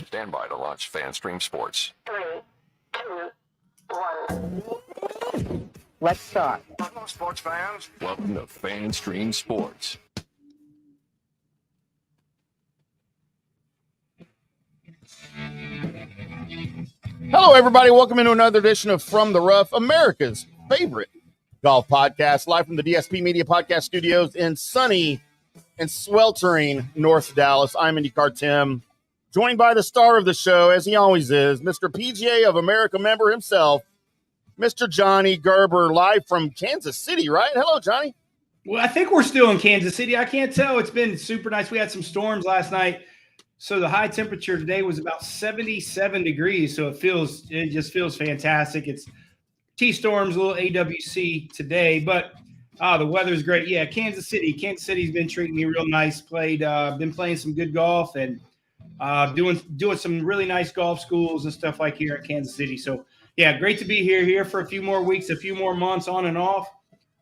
Stand by to launch FanStream Sports. 3, 2, 1. Let's start. Hello, sports fans. Welcome to FanStream Sports. Hello, everybody. Welcome into another edition of From the Rough, America's favorite golf podcast, live from the DSP Media Podcast Studios in sunny and sweltering North Dallas. I'm IndyCarTim, joined by the star of the show, as he always is, Mr. PGA of America member himself, Mr. Johnny Gerber, live from Kansas City, right? Hello, Johnny. Well, I think we're still in Kansas City. I can't tell. It's been super nice. We had some storms last night, so the high temperature today was about 77 degrees, so it just feels fantastic. It's T-storms, a little AWC today, but the weather's great. Yeah, Kansas City. Kansas City's been treating me real nice. Been playing some good golf and doing some really nice golf schools and stuff like here at Kansas City. So, yeah, great to be here for a few more weeks, a few more months on and off.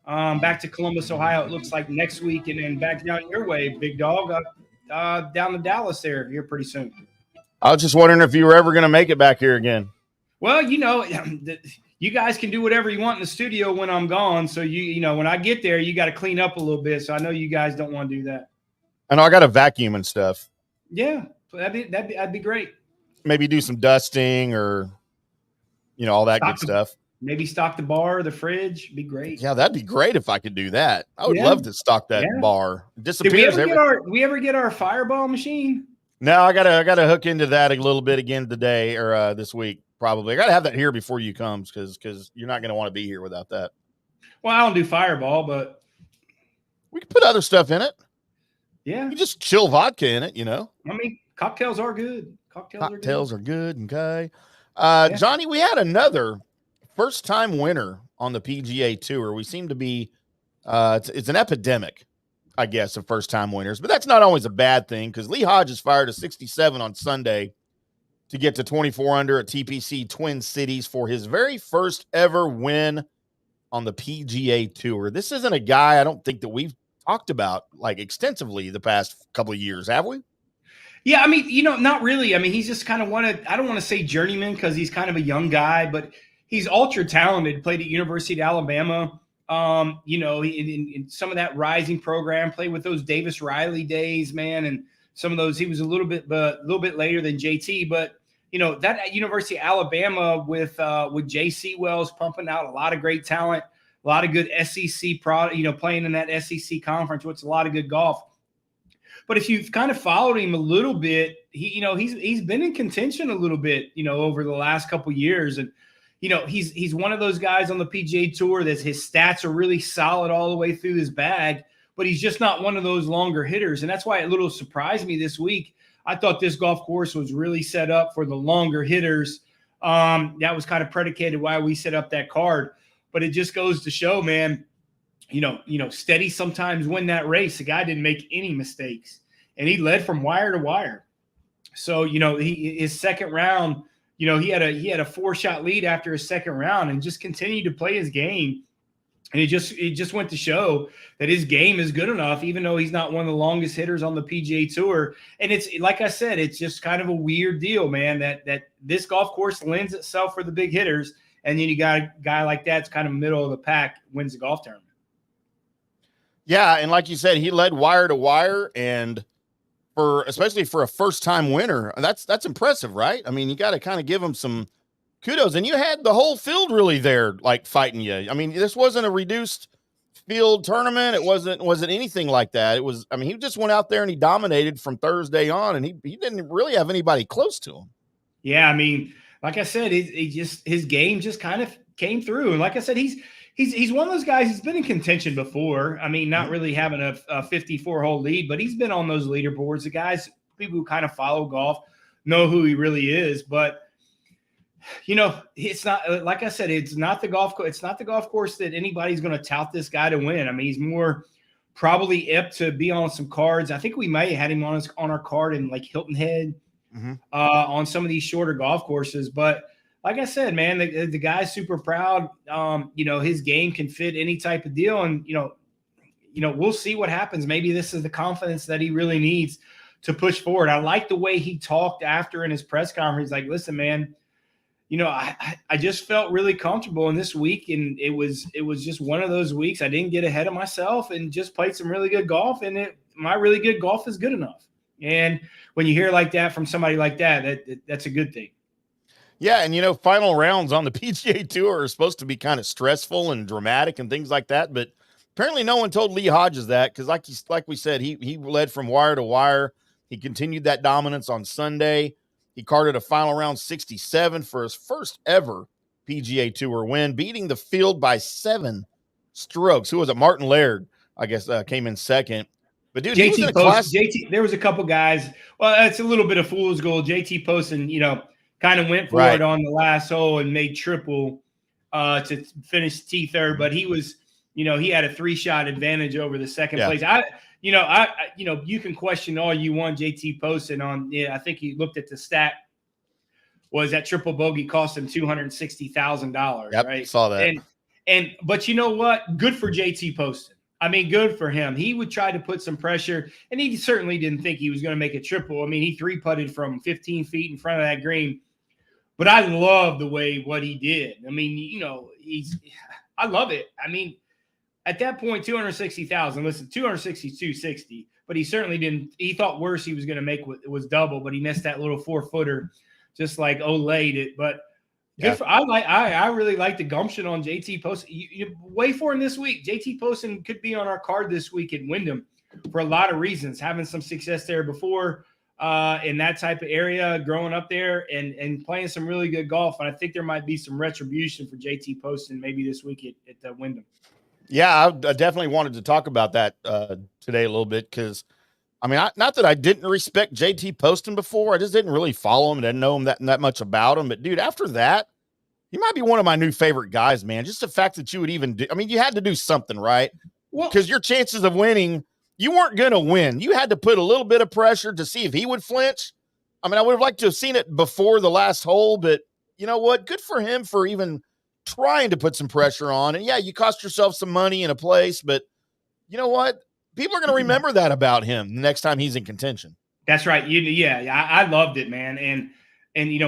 Back to Columbus, Ohio, it looks like next week, and then back down your way, big dog, down to Dallas there here pretty soon. I was just wondering if you were ever going to make it back here again. Well, you guys can do whatever you want in the studio when I'm gone. So, when I get there, you got to clean up a little bit. So I know you guys don't want to do that. I know I got a vacuum and stuff. Yeah, that'd be great. Maybe do some dusting or, all that good stuff. Maybe stock the bar, the fridge. Be great. Yeah, that'd be great if I could do that. I would love to stock that bar. It disappears. Did we ever get our fireball machine? No, I gotta hook into that a little bit again today or this week. Probably. I got to have that here before you comes because you're not going to want to be here without that. Well, I don't do fireball, but we can put other stuff in it. Yeah. You just chill vodka in it, I mean, cocktails are good. Cocktails are good. Okay. Johnny, we had another first-time winner on the PGA Tour. We seem to be it's an epidemic, I guess, of first-time winners. But that's not always a bad thing because Lee Hodges fired a 67 on Sunday to get to 24 under at TPC Twin Cities for his very first ever win on the PGA Tour. This isn't a guy I don't think that we've talked about like extensively the past couple of years, have we? Yeah, I mean, not really. I mean, he's just kind of I don't want to say journeyman because he's kind of a young guy, but he's ultra talented, played at University of Alabama. In some of that rising program, played with those Davis Riley days, man, and some of those he was a little bit later than JT, but that at University of Alabama with J.C. Wells pumping out a lot of great talent, a lot of good SEC product, playing in that SEC conference, which is a lot of good golf. But if you've kind of followed him a little bit, he's been in contention a little bit, over the last couple of years, and he's one of those guys on the PGA Tour that his stats are really solid all the way through his bag, but he's just not one of those longer hitters, and that's why it a little surprised me this week. I thought this golf course was really set up for the longer hitters. That was kind of predicated why we set up that card. But it just goes to show, man, steady sometimes win that race. The guy didn't make any mistakes, and he led from wire to wire. So, his second round, he had a 4-shot lead after his second round and just continued to play his game. And it just went to show that his game is good enough, even though he's not one of the longest hitters on the PGA Tour. And it's like I said, it's just kind of a weird deal, man, that this golf course lends itself for the big hitters. And then you got a guy like that's kind of middle of the pack, wins the golf tournament. Yeah, and like you said, he led wire to wire, and especially for a first-time winner, that's impressive, right? I mean, you got to kind of give him some kudos, and you had the whole field really there, like fighting you. I mean, this wasn't a reduced field tournament. It wasn't anything like that. It was. I mean, he just went out there and he dominated from Thursday on, and he didn't really have anybody close to him. Yeah, I mean, like I said, his game just kind of came through, and like I said, he's one of those guys. He's been in contention before. I mean, not really having a 54-hole lead, but he's been on those leaderboards. The guys, people who kind of follow golf, know who he really is, but. It's not, like I said, it's not the golf course that anybody's going to tout this guy to win. I mean, he's more probably apt to be on some cards. I think we may have had him on our card in like Hilton Head, on some of these shorter golf courses. But like I said, man, the guy's super proud. His game can fit any type of deal. And, we'll see what happens. Maybe this is the confidence that he really needs to push forward. I like the way he talked after in his press conference. Like, listen, man, I just felt really comfortable in this week, and it was just one of those weeks. I didn't get ahead of myself and just played some really good golf, and my really good golf is good enough. And when you hear like that from somebody like that, that's a good thing. Yeah, and final rounds on the PGA Tour are supposed to be kind of stressful and dramatic and things like that, but apparently no one told Lee Hodges that, because like we said, he led from wire to wire. He continued that dominance on Sunday. He carded a final round 67 for his first ever PGA Tour win, beating the field by 7 strokes. Who was it? Martin Laird, I guess, came in second. But dude, he was in a class. JT, there was a couple guys. Well, it's a little bit of fool's gold. JT Poston, kind of went for it on the last hole and made triple to finish T3rd, but he was, he had a 3-shot advantage over the second place. You can question all you want JT Poston on. I think he looked at the stat. Was that triple bogey cost him $260,000? Yep, right? Saw that. But you know what? Good for JT Poston. I mean, good for him. He would try to put some pressure, and he certainly didn't think he was going to make a triple. I mean, he 3-putted from 15 feet in front of that green. But I love the way what he did. I mean, I love it. I mean, at that point, 260,000. Listen, 262.60. But he certainly didn't. He thought worse he was going to make was double, but he missed that little 4-footer, just like Olayed it. But good for. I really like the gumption on JT Poston. You wait for him this week. JT Poston could be on our card this week at Wyndham for a lot of reasons. Having some success there before. In that type of area, growing up there and playing some really good golf. And I think there might be some retribution for JT Poston maybe this week at the Wyndham. Yeah, I definitely wanted to talk about that today a little bit, because, I mean, not that I didn't respect JT Poston before. I just didn't really follow him. Didn't know him that much about him. But, dude, after that, he might be one of my new favorite guys, man. Just the fact that you would even do – I mean, you had to do something, right? Because your chances of winning – you weren't going to win. You had to put a little bit of pressure to see if he would flinch. I mean, I would have liked to have seen it before the last hole, but you know what? Good for him for even trying to put some pressure on. And yeah, you cost yourself some money in a place, but you know what? People are going to remember that about him the next time he's in contention. That's right. I loved it, man. And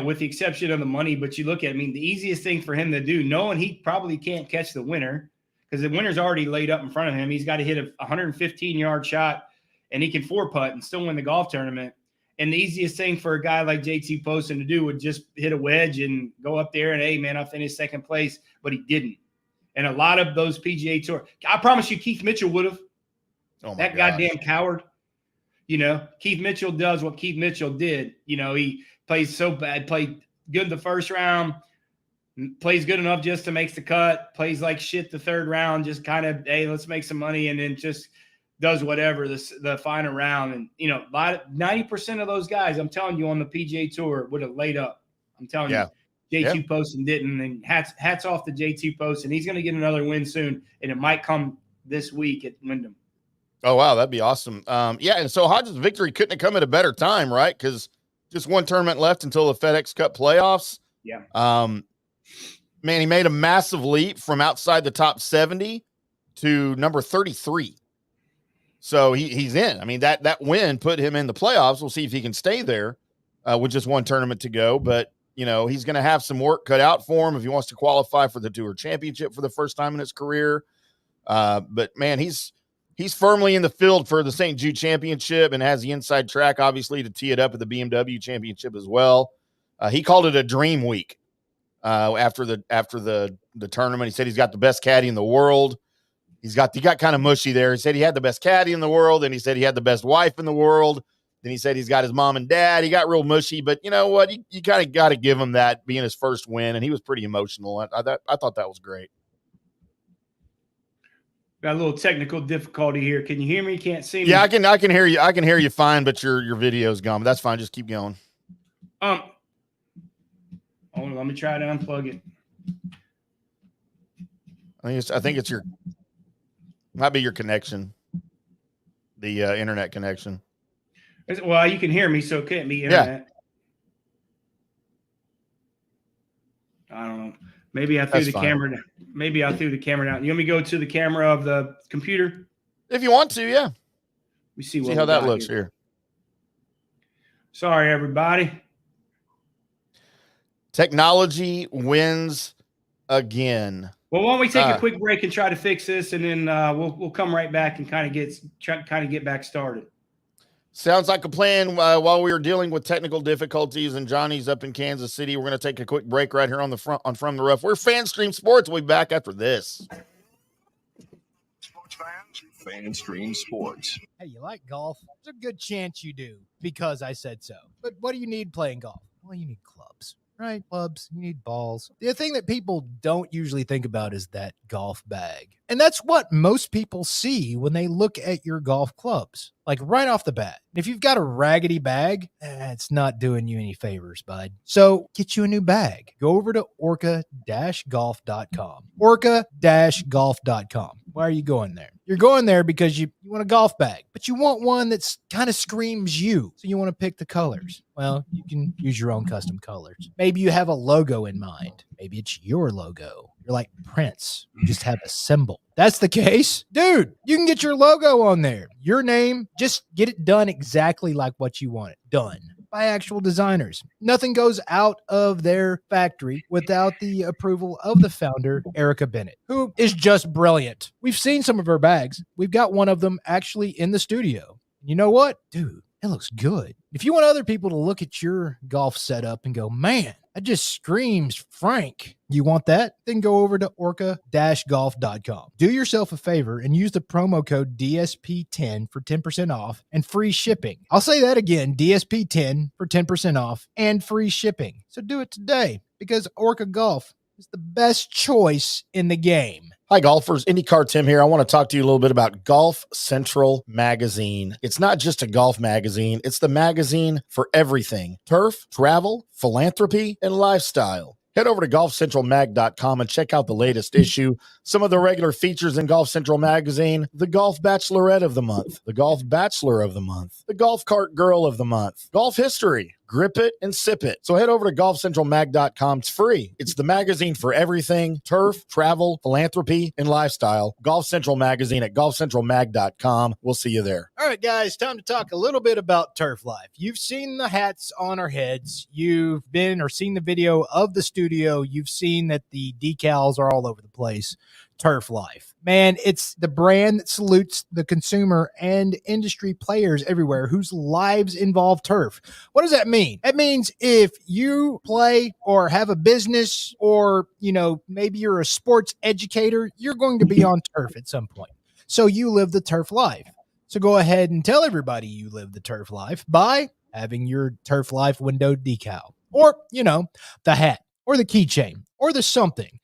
with the exception of the money, but you look at, I mean, the easiest thing for him to do, knowing he probably can't catch the winner, because the winner's already laid up in front of him. He's got to hit a 115-yard shot, and he can 4-putt and still win the golf tournament. And the easiest thing for a guy like JT Poston to do would just hit a wedge and go up there and, hey, man, I finished second place. But he didn't. And a lot of those PGA Tour – I promise you Keith Mitchell would have. Oh my that goddamn coward. Keith Mitchell does what Keith Mitchell did. He plays so bad, played good the first round, plays good enough just to make the cut, plays like shit the third round, just kind of, hey, let's make some money, and then just does whatever the final round. And, 90% of those guys, I'm telling you, on the PGA Tour would have laid up. I'm telling you, JT Poston didn't, and hats off to JT Poston. He's going to get another win soon, and it might come this week at Wyndham. Oh, wow, that'd be awesome. And so Hodges' victory couldn't have come at a better time, right? Because just one tournament left until the FedEx Cup playoffs. Yeah. Man, he made a massive leap from outside the top 70 to number 33. So he's in. I mean, that win put him in the playoffs. We'll see if he can stay there with just one tournament to go. But, he's going to have some work cut out for him if he wants to qualify for the Tour Championship for the first time in his career. But, man, he's firmly in the field for the St. Jude Championship and has the inside track, obviously, to tee it up at the BMW Championship as well. He called it a dream week. After the tournament, he said he's got the best caddy in the world. He got kind of mushy there. He said he had the best caddy in the world, and he said he had the best wife in the world. Then he said he's got his mom and dad. He got real mushy, but you know what? You kind of got to give him that, being his first win, and he was pretty emotional. I thought that was great. Got a little technical difficulty here. Can you hear me? Can't see me. Yeah, I can hear you. I can hear you fine, but your video's gone. But that's fine. Just keep going. Let me try to unplug it. I think it's might be your connection, the internet connection. Well, you can hear me, so it can't be internet. Yeah. I don't know. Maybe I threw the camera down. You want me to go to the camera of the computer? If you want to, yeah. We see See how that looks here. Sorry, everybody. Technology wins again. Well, why don't we take a quick break and try to fix this, and then we'll come right back and kind of get back started. Sounds like a plan. While we were dealing with technical difficulties and Johnny's up in Kansas City, we're going to take a quick break right here on the front on From the Rough. We're FanStream Sports. We'll be back after this. Sports fans, FanStream Sports. Hey, you like golf? There's a good chance you do because I said so. But what do you need playing golf? Well, you need clubs. Right? Clubs, you need balls. The thing that people don't usually think about is that golf bag. And that's what most people see when they look at your golf clubs, like right off the bat. If you've got a raggedy bag, it's not doing you any favors, bud. So get you a new bag. Go over to orca-golf.com. Orca-golf.com. Why are you going there? You're going there because you want a golf bag, but you want one that's kind of screams you. So you want to pick the colors. Well, you can use your own custom colors. Maybe you have a logo in mind. Maybe it's your logo. You're like Prince. You just have a symbol. That's the case. Dude, you can get your logo on there. Your name, just get it done exactly like what you want it done by actual designers. Nothing goes out of their factory without the approval of the founder, Erica Bennett, who is just brilliant. We've seen some of her bags. We've got one of them actually in the studio. You know what? Dude, it looks good. If you want other people to look at your golf setup and go, man, that just screams Frank. You want that? Then go over to orca-golf.com. Do yourself a favor and use the promo code DSP10 for 10% off and free shipping. I'll say that again, DSP10 for 10% off and free shipping. So do it today because Orca Golf is the best choice in the game. Hi, golfers. IndyCarTim here. I want to talk to you a little bit about Golf Central Magazine. It's not just a golf magazine. It's the magazine for everything: turf, travel, philanthropy, and lifestyle. Head over to golfcentralmag.com and check out the latest issue. Some of the regular features in Golf Central Magazine: the Golf Bachelorette of the Month, the Golf Bachelor of the Month, the Golf Cart Girl of the Month, Golf History, Grip It and Sip It. So head over to golfcentralmag.com. It's free. It's the magazine for everything: turf, travel, philanthropy, and lifestyle. Golf Central Magazine at golfcentralmag.com. We'll see you there. All right, guys, time to talk a little bit about Turf Life. You've seen the hats on our heads. You've been or seen the video of the studio. You've seen that the decals are all over the place. Turf Life. Man, it's the brand that salutes the consumer and industry players everywhere whose lives involve turf. What does that mean? It means if you play or have a business or, maybe you're a sports educator, you're going to be on turf at some point. So you live the turf life. So go ahead and tell everybody you live the turf life by having your Turf Life window decal or, the hat or the keychain or the something.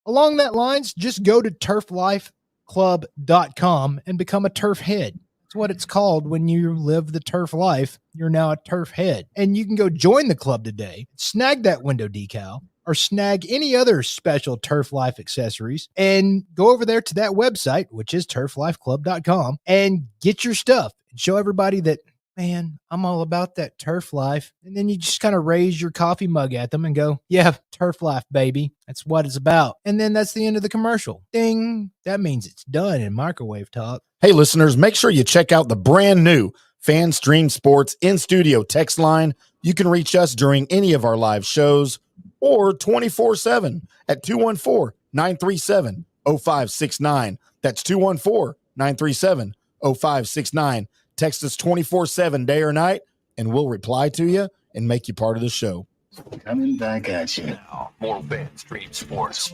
Along that lines, just go to turflifeclub.com and become a turf head. That's what it's called when you live the turf life. You're now a turf head. And you can go join the club today, snag that window decal, or snag any other special Turf Life accessories, and go over there to that website, which is turflifeclub.com, and get your stuff and show everybody that, man, I'm all about that turf life. And then you just kind of raise your coffee mug at them and go, yeah, turf life, baby. That's what it's about. And then that's the end of the commercial. Ding. That means it's done in microwave talk. Hey, listeners, make sure you check out the brand new FanStream Sports in-studio text line. You can reach us during any of our live shows or 24/7 at 214-937-0569. That's 214-937-0569. Text us 24/7 day or night, and we'll reply to you and make you part of the show. Coming back at you now. More FanStream Sports.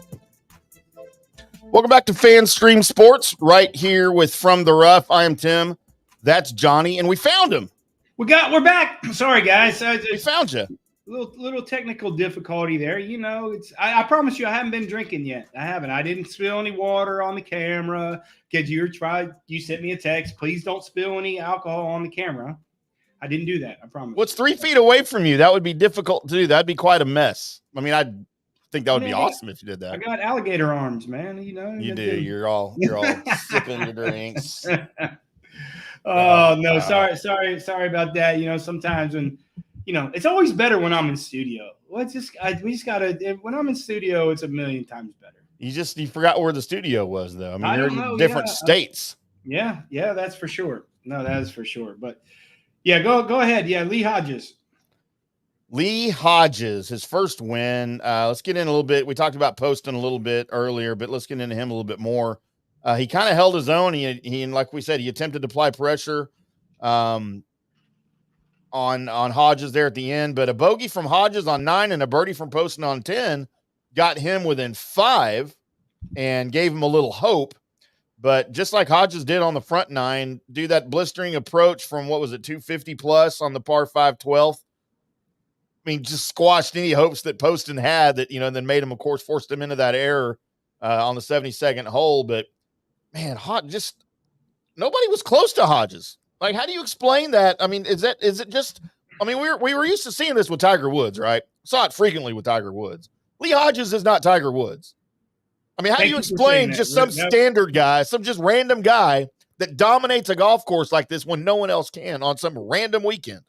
Welcome back to FanStream Sports, right here with From the Rough. I am Tim. That's Johnny, and we found him. We're back. Sorry, guys. We found you. Little technical difficulty there. I promise you I haven't been drinking yet. I haven't. I didn't spill any water on the camera because you sent me a text. Please don't spill any alcohol on the camera. I didn't do that. I promise. What's 3 feet away from you? That would be difficult to do. That'd be quite a mess. I mean, I think that would be awesome if you did that. I got alligator arms, man. You do. You're all sipping your drinks. Oh no, sorry about that. Sometimes when it's always better when I'm in studio. Well, we just gotta. When I'm in studio, it's a million times better. You forgot where the studio was, though. I mean, you're in different states. Yeah, that's for sure. No, that is for sure. But yeah, go ahead. Yeah, Lee Hodges. Lee Hodges, his first win. Let's get in a little bit. We talked about Poston a little bit earlier, but let's get into him a little bit more. He kind of held his own. He, like we said, he attempted to apply pressure on Hodges there at the end, but a bogey from Hodges on 9 and a birdie from Poston on 10 got him within 5 and gave him a little hope. But just like Hodges did on the front 9, do that blistering approach from, 250 plus on the par 5 12th. I mean, just squashed any hopes that Poston had that, and then made him, of course, forced him into that error on the 72nd hole. But man, just nobody was close to Hodges. Like, how do you explain that? I mean, is it just, I mean, we were used to seeing this with Tiger Woods, right? Saw it frequently with Tiger Woods. Lee Hodges is not Tiger Woods. I mean, how do you explain just some standard guy, some just random guy that dominates a golf course like this when no one else can on some random weekend?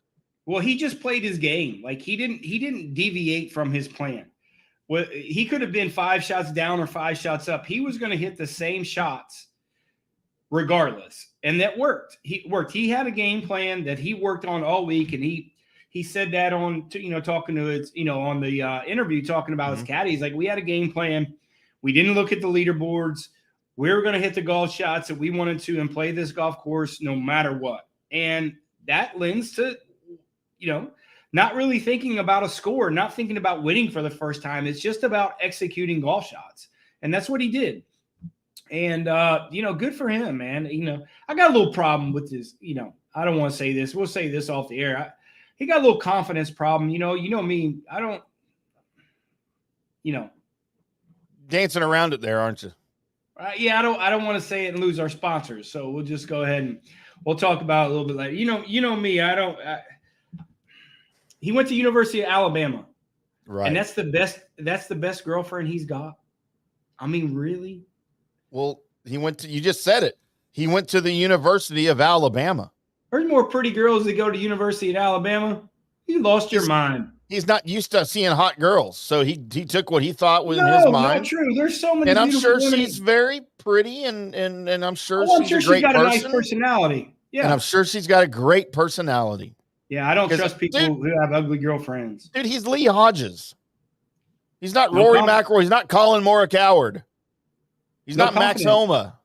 Well, he just played his game. Like he didn't deviate from his plan. Well, he could have been 5 shots down or 5 shots up. He was going to hit the same shots regardless. And that worked. He had a game plan that he worked on all week. And he said that on, talking to his, on the interview, talking about his caddies. Like, we had a game plan. We didn't look at the leaderboards. We were going to hit the golf shots that we wanted to and play this golf course no matter what. And that lends to, not really thinking about a score, not thinking about winning for the first time. It's just about executing golf shots. And that's what he did. And, good for him, man. I got a little problem with this. I don't want to say this. We'll say this off the air. He got a little confidence problem. You know me. I don't, dancing around it there, aren't you? Yeah, I don't want to say it and lose our sponsors. So we'll just go ahead and we'll talk about it a little bit later. You know me. He went to University of Alabama, right? And that's the best girlfriend he's got. I mean, really? Well, you just said it. He went to the University of Alabama. There's more pretty girls that go to University of Alabama. You lost your mind. He's not used to seeing hot girls, so he took what he thought was in his mind. Not true. There's so many, and I'm sure women. She's very pretty, and I'm sure she's a got a nice personality. Yeah, and I'm sure she's got a great personality. Yeah, I don't trust people who have ugly girlfriends. Dude, he's Lee Hodges. He's not Rory McIlroy. He's not Colin Morikawa. He's not Max Homa.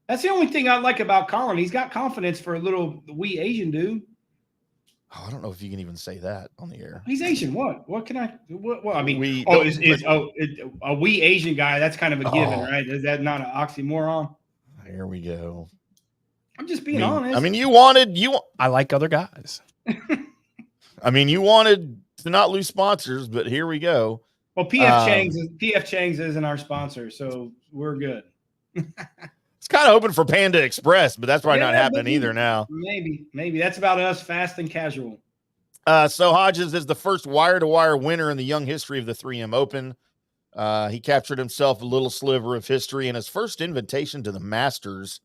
That's the only thing I like about Colin. He's got confidence for a little wee Asian dude. Oh, I don't know if you can even say that on the air. He's Asian. What can I? Well, I mean, a wee Asian guy. That's kind of a given, right? Is that not an oxymoron? Here we go. I'm just being honest. I mean, I like other guys. I mean, you wanted to not lose sponsors, but here we go. Well, PF Chang's isn't our sponsor, so we're good. It's kind of open for Panda Express, but that's probably not happening either now. Maybe that's about us, fast and casual. So Hodges is the first wire-to-wire winner in the young history of the 3M Open. He captured himself a little sliver of history in his first invitation to the Masters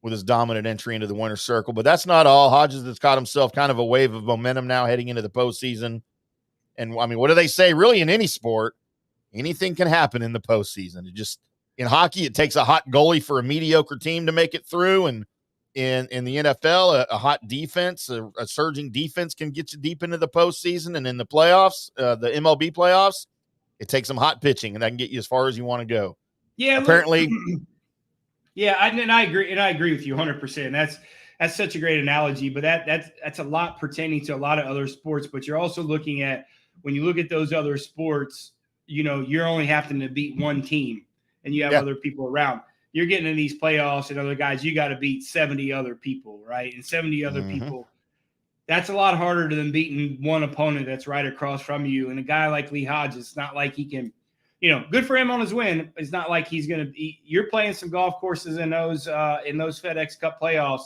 with his dominant entry into the winner's circle. But that's not all. Hodges has caught himself kind of a wave of momentum now heading into the postseason. And, I mean, what do they say? Really, in any sport, anything can happen in the postseason. In hockey, it takes a hot goalie for a mediocre team to make it through. And in the NFL, a hot defense, a surging defense can get you deep into the postseason. And in the playoffs, the MLB playoffs, it takes some hot pitching, and that can get you as far as you want to go. Yeah, apparently. Yeah, I agree, and I agree with you 100%. That's such a great analogy, but that's a lot pertaining to a lot of other sports. But you're also looking at, when you look at those other sports, you're only having to beat one team, and you have other people around. You're getting in these playoffs and other guys, you got to beat 70 other people, right? And 70 other people, that's a lot harder than beating one opponent that's right across from you. And a guy like Lee Hodges, it's not like he can, good for him on his win. It's not like he's going to – you're playing some golf courses in those FedEx Cup playoffs,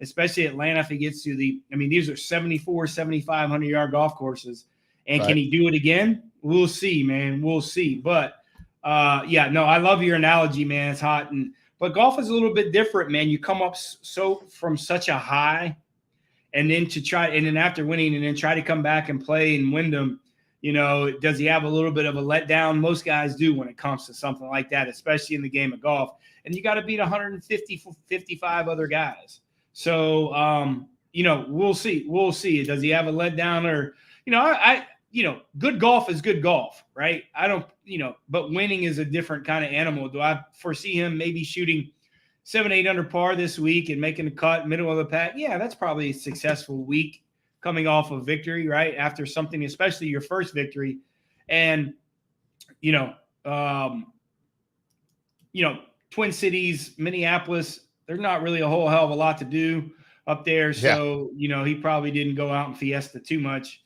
especially Atlanta if he gets to these are 74, 7,500-yard golf courses. And can he do it again? We'll see, man. We'll see. But, I love your analogy, man. It's hot. But golf is a little bit different, man. You come up from such a high, and then after winning and then try to come back and play in Wyndham, Does he have a little bit of a letdown? Most guys do when it comes to something like that, especially in the game of golf. And you got to beat 150, 55 other guys. So, we'll see. We'll see. Does he have a letdown or, good golf is good golf, right? I don't, but winning is a different kind of animal. Do I foresee him maybe shooting 7-8 under par this week and making the cut middle of the pack? Yeah, that's probably a successful week coming off of victory, right? After something, especially your first victory. And, Twin Cities, Minneapolis, there's not really a whole hell of a lot to do up there. So, he probably didn't go out and fiesta too much.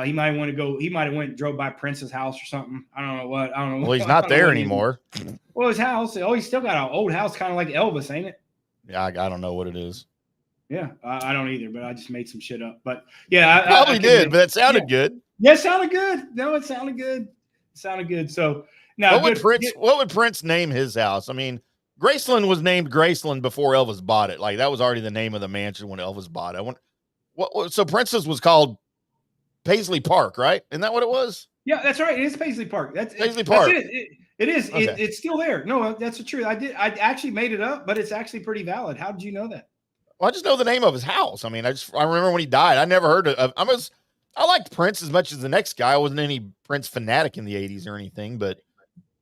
He might want to go. He might have went and drove by Prince's house or something. I don't know what. Well, he's not there anymore. Well, his house. Oh, he's still got an old house, kind of like Elvis, ain't it? Yeah, I don't know what it is. Yeah, I don't either, but I just made some shit up. But yeah, I probably did, but it sounded good. Yeah, it sounded good. No, it sounded good. It sounded good. So now, what would Prince name his house? I mean, Graceland was named Graceland before Elvis bought it. Like that was already the name of the mansion when Elvis bought it. So Prince's was called Paisley Park, right? Isn't that what it was? Yeah, that's right. It is Paisley Park. That's Paisley Park. That's it is. Okay. It's still there. No, that's the truth. I actually made it up, but it's actually pretty valid. How did you know that? Well, I just know the name of his house. I mean, I remember when he died. I never heard of. I liked Prince as much as the next guy. I wasn't any Prince fanatic in the 80s or anything, but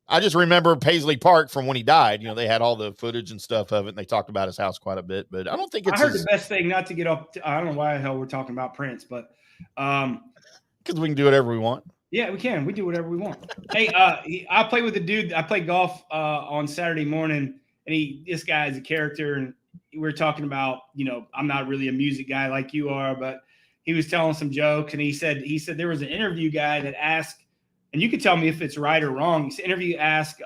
I just remember Paisley Park from when he died. They had all the footage and stuff of it, and they talked about his house quite a bit. But I don't think it's. I heard the best thing not to get off. I don't know why the hell we're talking about Prince, but because we can do whatever we want. Yeah, we can. We do whatever we want. Hey, I play with a dude. I played golf on Saturday morning, and this guy is a character, and we were talking about, I'm not really a music guy like you are, but he was telling some jokes, and he said there was an interview guy that asked, and you can tell me if it's right or wrong. This interview asked,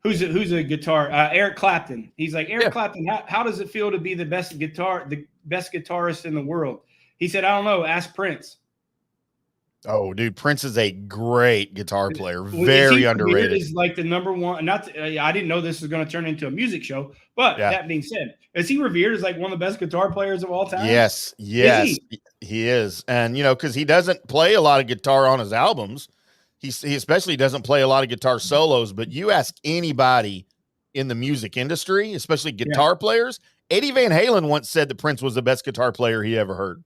who's a guitar? Eric Clapton. He's like, Eric Clapton, how does it feel to be the best guitarist in the world? He said, I don't know. Ask Prince. Oh, dude, Prince is a great guitar player. Very underrated. Is like the number one. I didn't know this was going to turn into a music show, but that being said, is he revered as like one of the best guitar players of all time? Yes, he is. And because he doesn't play a lot of guitar on his albums, he especially doesn't play a lot of guitar solos. But you ask anybody in the music industry, especially guitar players, Eddie Van Halen once said that Prince was the best guitar player he ever heard.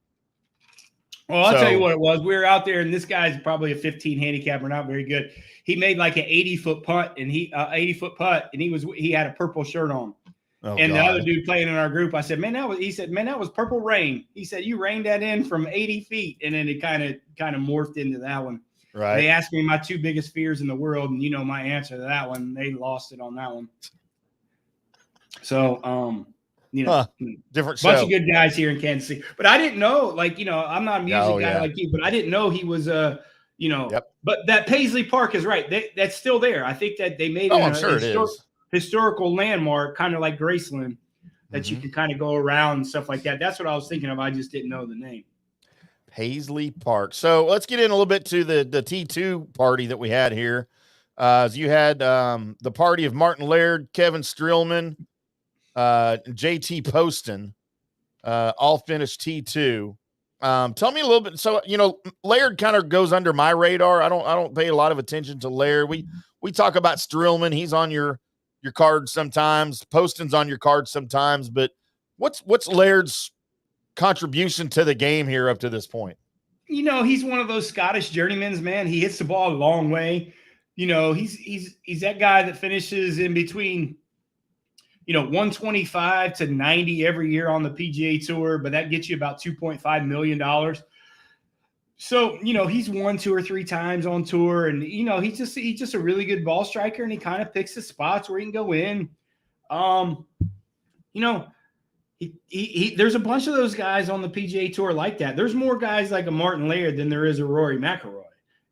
Well, I'll tell you what it was. We were out there, and this guy's probably a 15 handicapper, not very good. He made like an 80-foot putt, and he had a purple shirt on. Oh, and God. The other dude playing in our group, I said, he said, that was purple rain. He said, you rained that in from 80 feet. And then it kind of morphed into that one. Right. They asked me my two biggest fears in the world, and my answer to that one. They lost it on that one. So, different bunch show. of good guys here in Kansas City, but I didn't know, I'm not a music guy like you, but I didn't know he was but that Paisley Park is right. That's still there. I think that they made it historical landmark, kind of like Graceland, that you can kind of go around and stuff like that. That's what I was thinking of. I just didn't know the name. Paisley Park. So let's get in a little bit to the T2 party that we had here. You had the party of Martin Laird, Kevin Streelman, JT Poston, all finished T2. Tell me a little bit. So, Laird kind of goes under my radar. I don't pay a lot of attention to Laird. We talk about Streelman. He's on your card sometimes. Poston's on your card sometimes, but what's Laird's contribution to the game here up to this point? He's one of those Scottish journeymans, man. He hits the ball a long way. He's that guy that finishes in between 125 to 90 every year on the PGA Tour, but that gets you about $2.5 million. So, he's won 2 or 3 times on tour, and, he's just a really good ball striker, and he kind of picks the spots where he can go in. There's a bunch of those guys on the PGA Tour like that. There's more guys like a Martin Laird than there is a Rory McIlroy.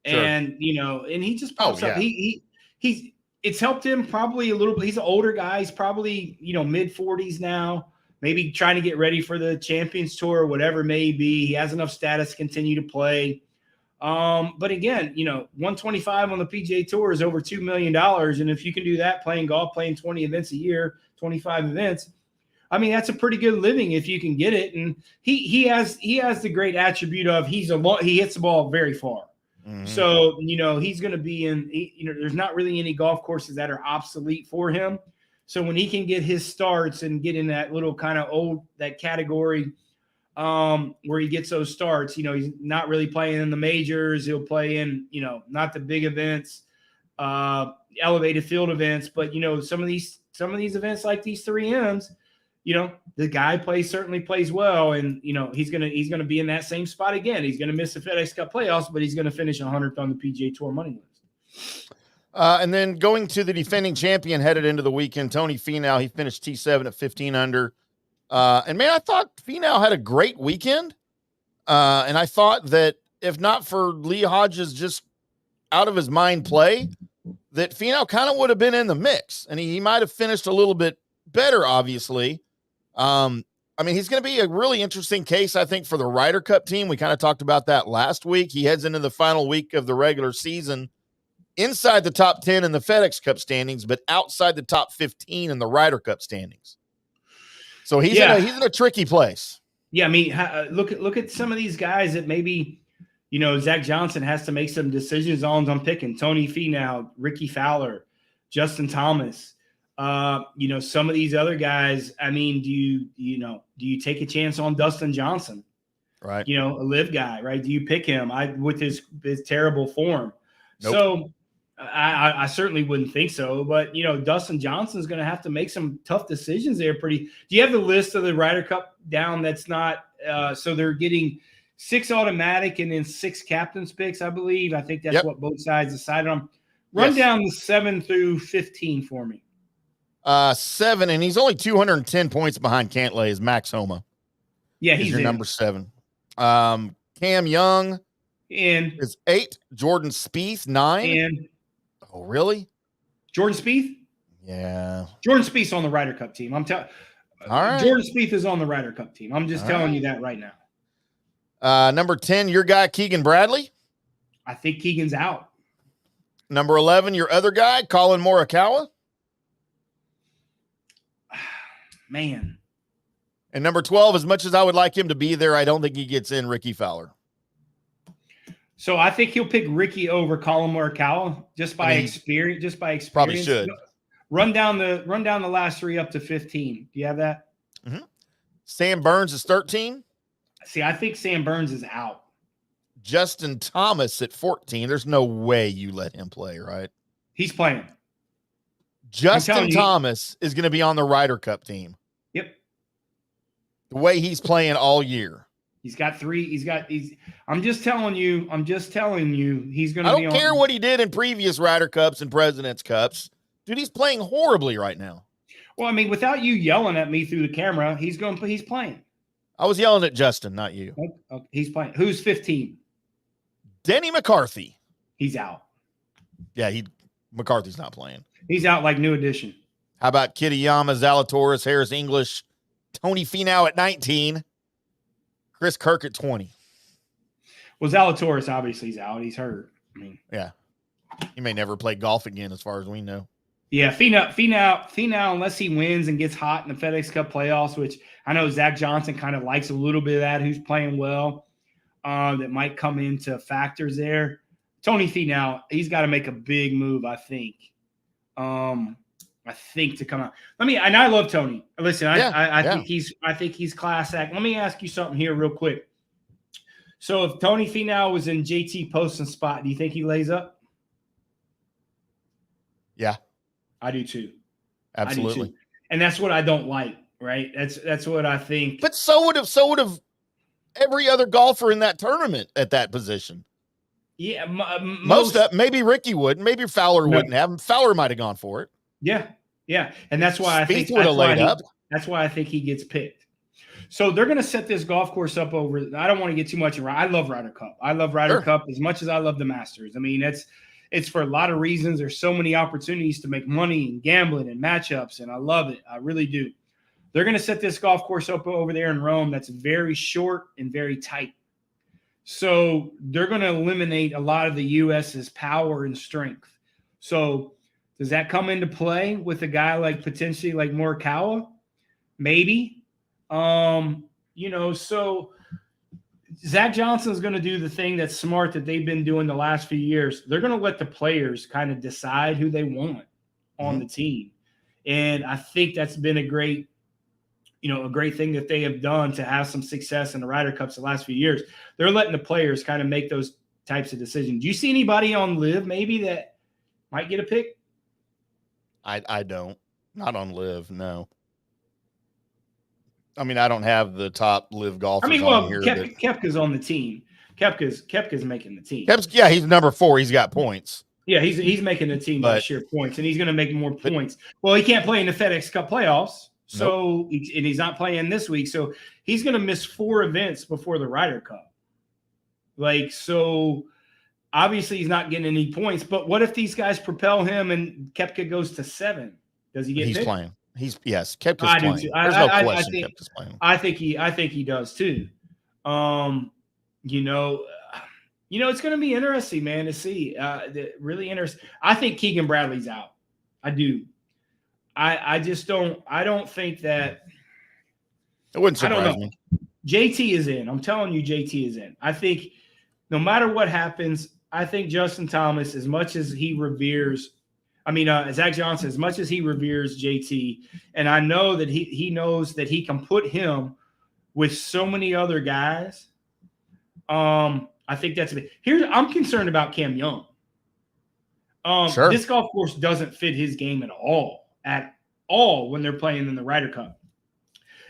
Sure. And, and he just pops up. It's helped him probably a little bit. He's an older guy. He's probably, mid 40s now, maybe trying to get ready for the Champions Tour or whatever it may be. He has enough status to continue to play. But again, 125 on the PGA Tour is over $2 million. And if you can do that playing golf, playing 20 events a year, 25 events, I mean, that's a pretty good living if you can get it. And he has the great attribute of he hits the ball very far. Mhm. So, he's going to be there's not really any golf courses that are obsolete for him. So when he can get his starts and get in that little kind of that category where he gets those starts, he's not really playing in the majors. He'll play in, not the big events, elevated field events, but some of these events like these 3Ms, the guy certainly plays well, and he's gonna be in that same spot again. He's gonna miss the FedEx Cup playoffs, but he's gonna finish 100th on the PGA Tour money list. And then going to the defending champion headed into the weekend, Tony Finau, he finished T7 at 15 under. And man, I thought Finau had a great weekend. And I thought that if not for Lee Hodges just out of his mind play, that Finau kind of would have been in the mix, and he might have finished a little bit better, obviously. He's going to be a really interesting case, I think, for the Ryder Cup team. We kind of talked about that last week. He heads into the final week of the regular season inside the top 10 in the FedEx Cup standings, but outside the top 15 in the Ryder Cup standings. So he's in a tricky place. Yeah, I mean, look at some of these guys that maybe, Zach Johnson has to make some decisions on. I'm picking Tony Finau, Ricky Fowler, Justin Thomas. Some of these other guys. I mean, do you take a chance on Dustin Johnson? Right. A live guy, right? Do you pick him with his terrible form? Nope. So I certainly wouldn't think so, but Dustin Johnson's going to have to make some tough decisions there. Do you have the list of the Ryder Cup down? That's not so they're getting 6 automatic and then 6 captain's picks, I believe. I think that's what both sides decided on. Run down the 7 through 15 for me. 7, and he's only 210 points behind Cantlay is Max Homa. Yeah, he's your in. number 7. Cam Young is 8. Jordan Spieth 9. And oh, really? Jordan Spieth? Yeah. Jordan Spieth's on the Ryder Cup team. I'm telling. All right. Jordan Spieth is on the Ryder Cup team. I'm just telling you that right now. Number 10, your guy Keegan Bradley. I think Keegan's out. Number 11, your other guy Colin Morikawa. Man. And number 12, as much as I would like him to be there, I don't think he gets in Ricky Fowler. So I think he'll pick Ricky over Colin Morikawa just by experience. Probably should. Run down the last 3 up to 15. Do you have that? Mm-hmm. Sam Burns is 13. See, I think Sam Burns is out. Justin Thomas at 14. There's no way you let him play, right? He's playing. Justin Thomas is going to be on the Ryder Cup team. Yep. The way he's playing all year. He's got 3. I'm just telling you, he's going to be on. I don't care what he did in previous Ryder Cups and President's Cups. Dude, he's playing horribly right now. Well, I mean, without you yelling at me through the camera, he's playing. I was yelling at Justin, not you. Okay, he's playing. Who's 15? Denny McCarthy. He's out. Yeah, McCarthy's not playing. He's out like new edition. How about Kitayama, Zalatoris, Harris English, Tony Finau at 19, Chris Kirk at 20. Well, Zalatoris obviously is out. He's hurt. I mean, yeah, he may never play golf again, as far as we know. Yeah, Finau, unless he wins and gets hot in the FedEx Cup playoffs, which I know Zach Johnson kind of likes a little bit of that, who's playing well, that might come into factors there. Tony Finau, he's got to make a big move, I think. To come out. And I love Tony. Listen, I think he's class act. Let me ask you something here real quick. So if Tony Finau was in JT Poston's spot, do you think he lays up? Yeah. I do too. Absolutely. I do too. And that's what I don't like, right? That's what I think. But so would have every other golfer in that tournament at that position. Yeah, maybe Ricky would, maybe Fowler wouldn't have him. Fowler might have gone for it. Yeah, and that's why I think would have laid up. That's why I think he gets picked. So they're going to set this golf course up over. I don't want to get too much. I love Ryder Cup. I love Ryder Cup as much as I love the Masters. I mean, it's for a lot of reasons. There's so many opportunities to make money and gambling and matchups, and I love it. I really do. They're going to set this golf course up over there in Rome that's very short and very tight. So they're going to eliminate a lot of the U.S.'s power and strength. So does that come into play with a guy like potentially like Morikawa? maybe. So Zach Johnson's going to do the thing that's smart that they've been doing the last few years. They're going to let the players kind of decide who they want on the team. And I think that's been a great thing that they have done to have some success in the Ryder Cups the last few years. They're letting the players kind of make those types of decisions. Do you see anybody on Live maybe that might get a pick? I don't. Not on Live, no. I mean, I don't have the top Live golfers on here. Koepka's on the team. Koepka's making the team. He's number 4. He's got points. Yeah, he's making the team by sheer points, and he's going to make more points. Well, he can't play in the FedEx Cup playoffs, so and he's not playing this week, so he's going to miss 4 events before the Ryder Cup. So obviously he's not getting any points. But what if these guys propel him and Koepka goes to 7? Does he get? He's picked? Playing. Koepka's playing. There's no question Koepka's playing. I think he does too. It's going to be interesting, man, to see. Really interesting. I think Keegan Bradley's out. I do. I just don't. I don't think that. It wouldn't surprise me. JT is in. I'm telling you, JT is in. I think no matter what happens, I think Justin Thomas, as much as he reveres, Zach Johnson, as much as he reveres JT, and I know that he knows that he can put him with so many other guys. I think that's I'm concerned about Cam Young. Sure. This golf course doesn't fit his game at all when they're playing in the Ryder Cup.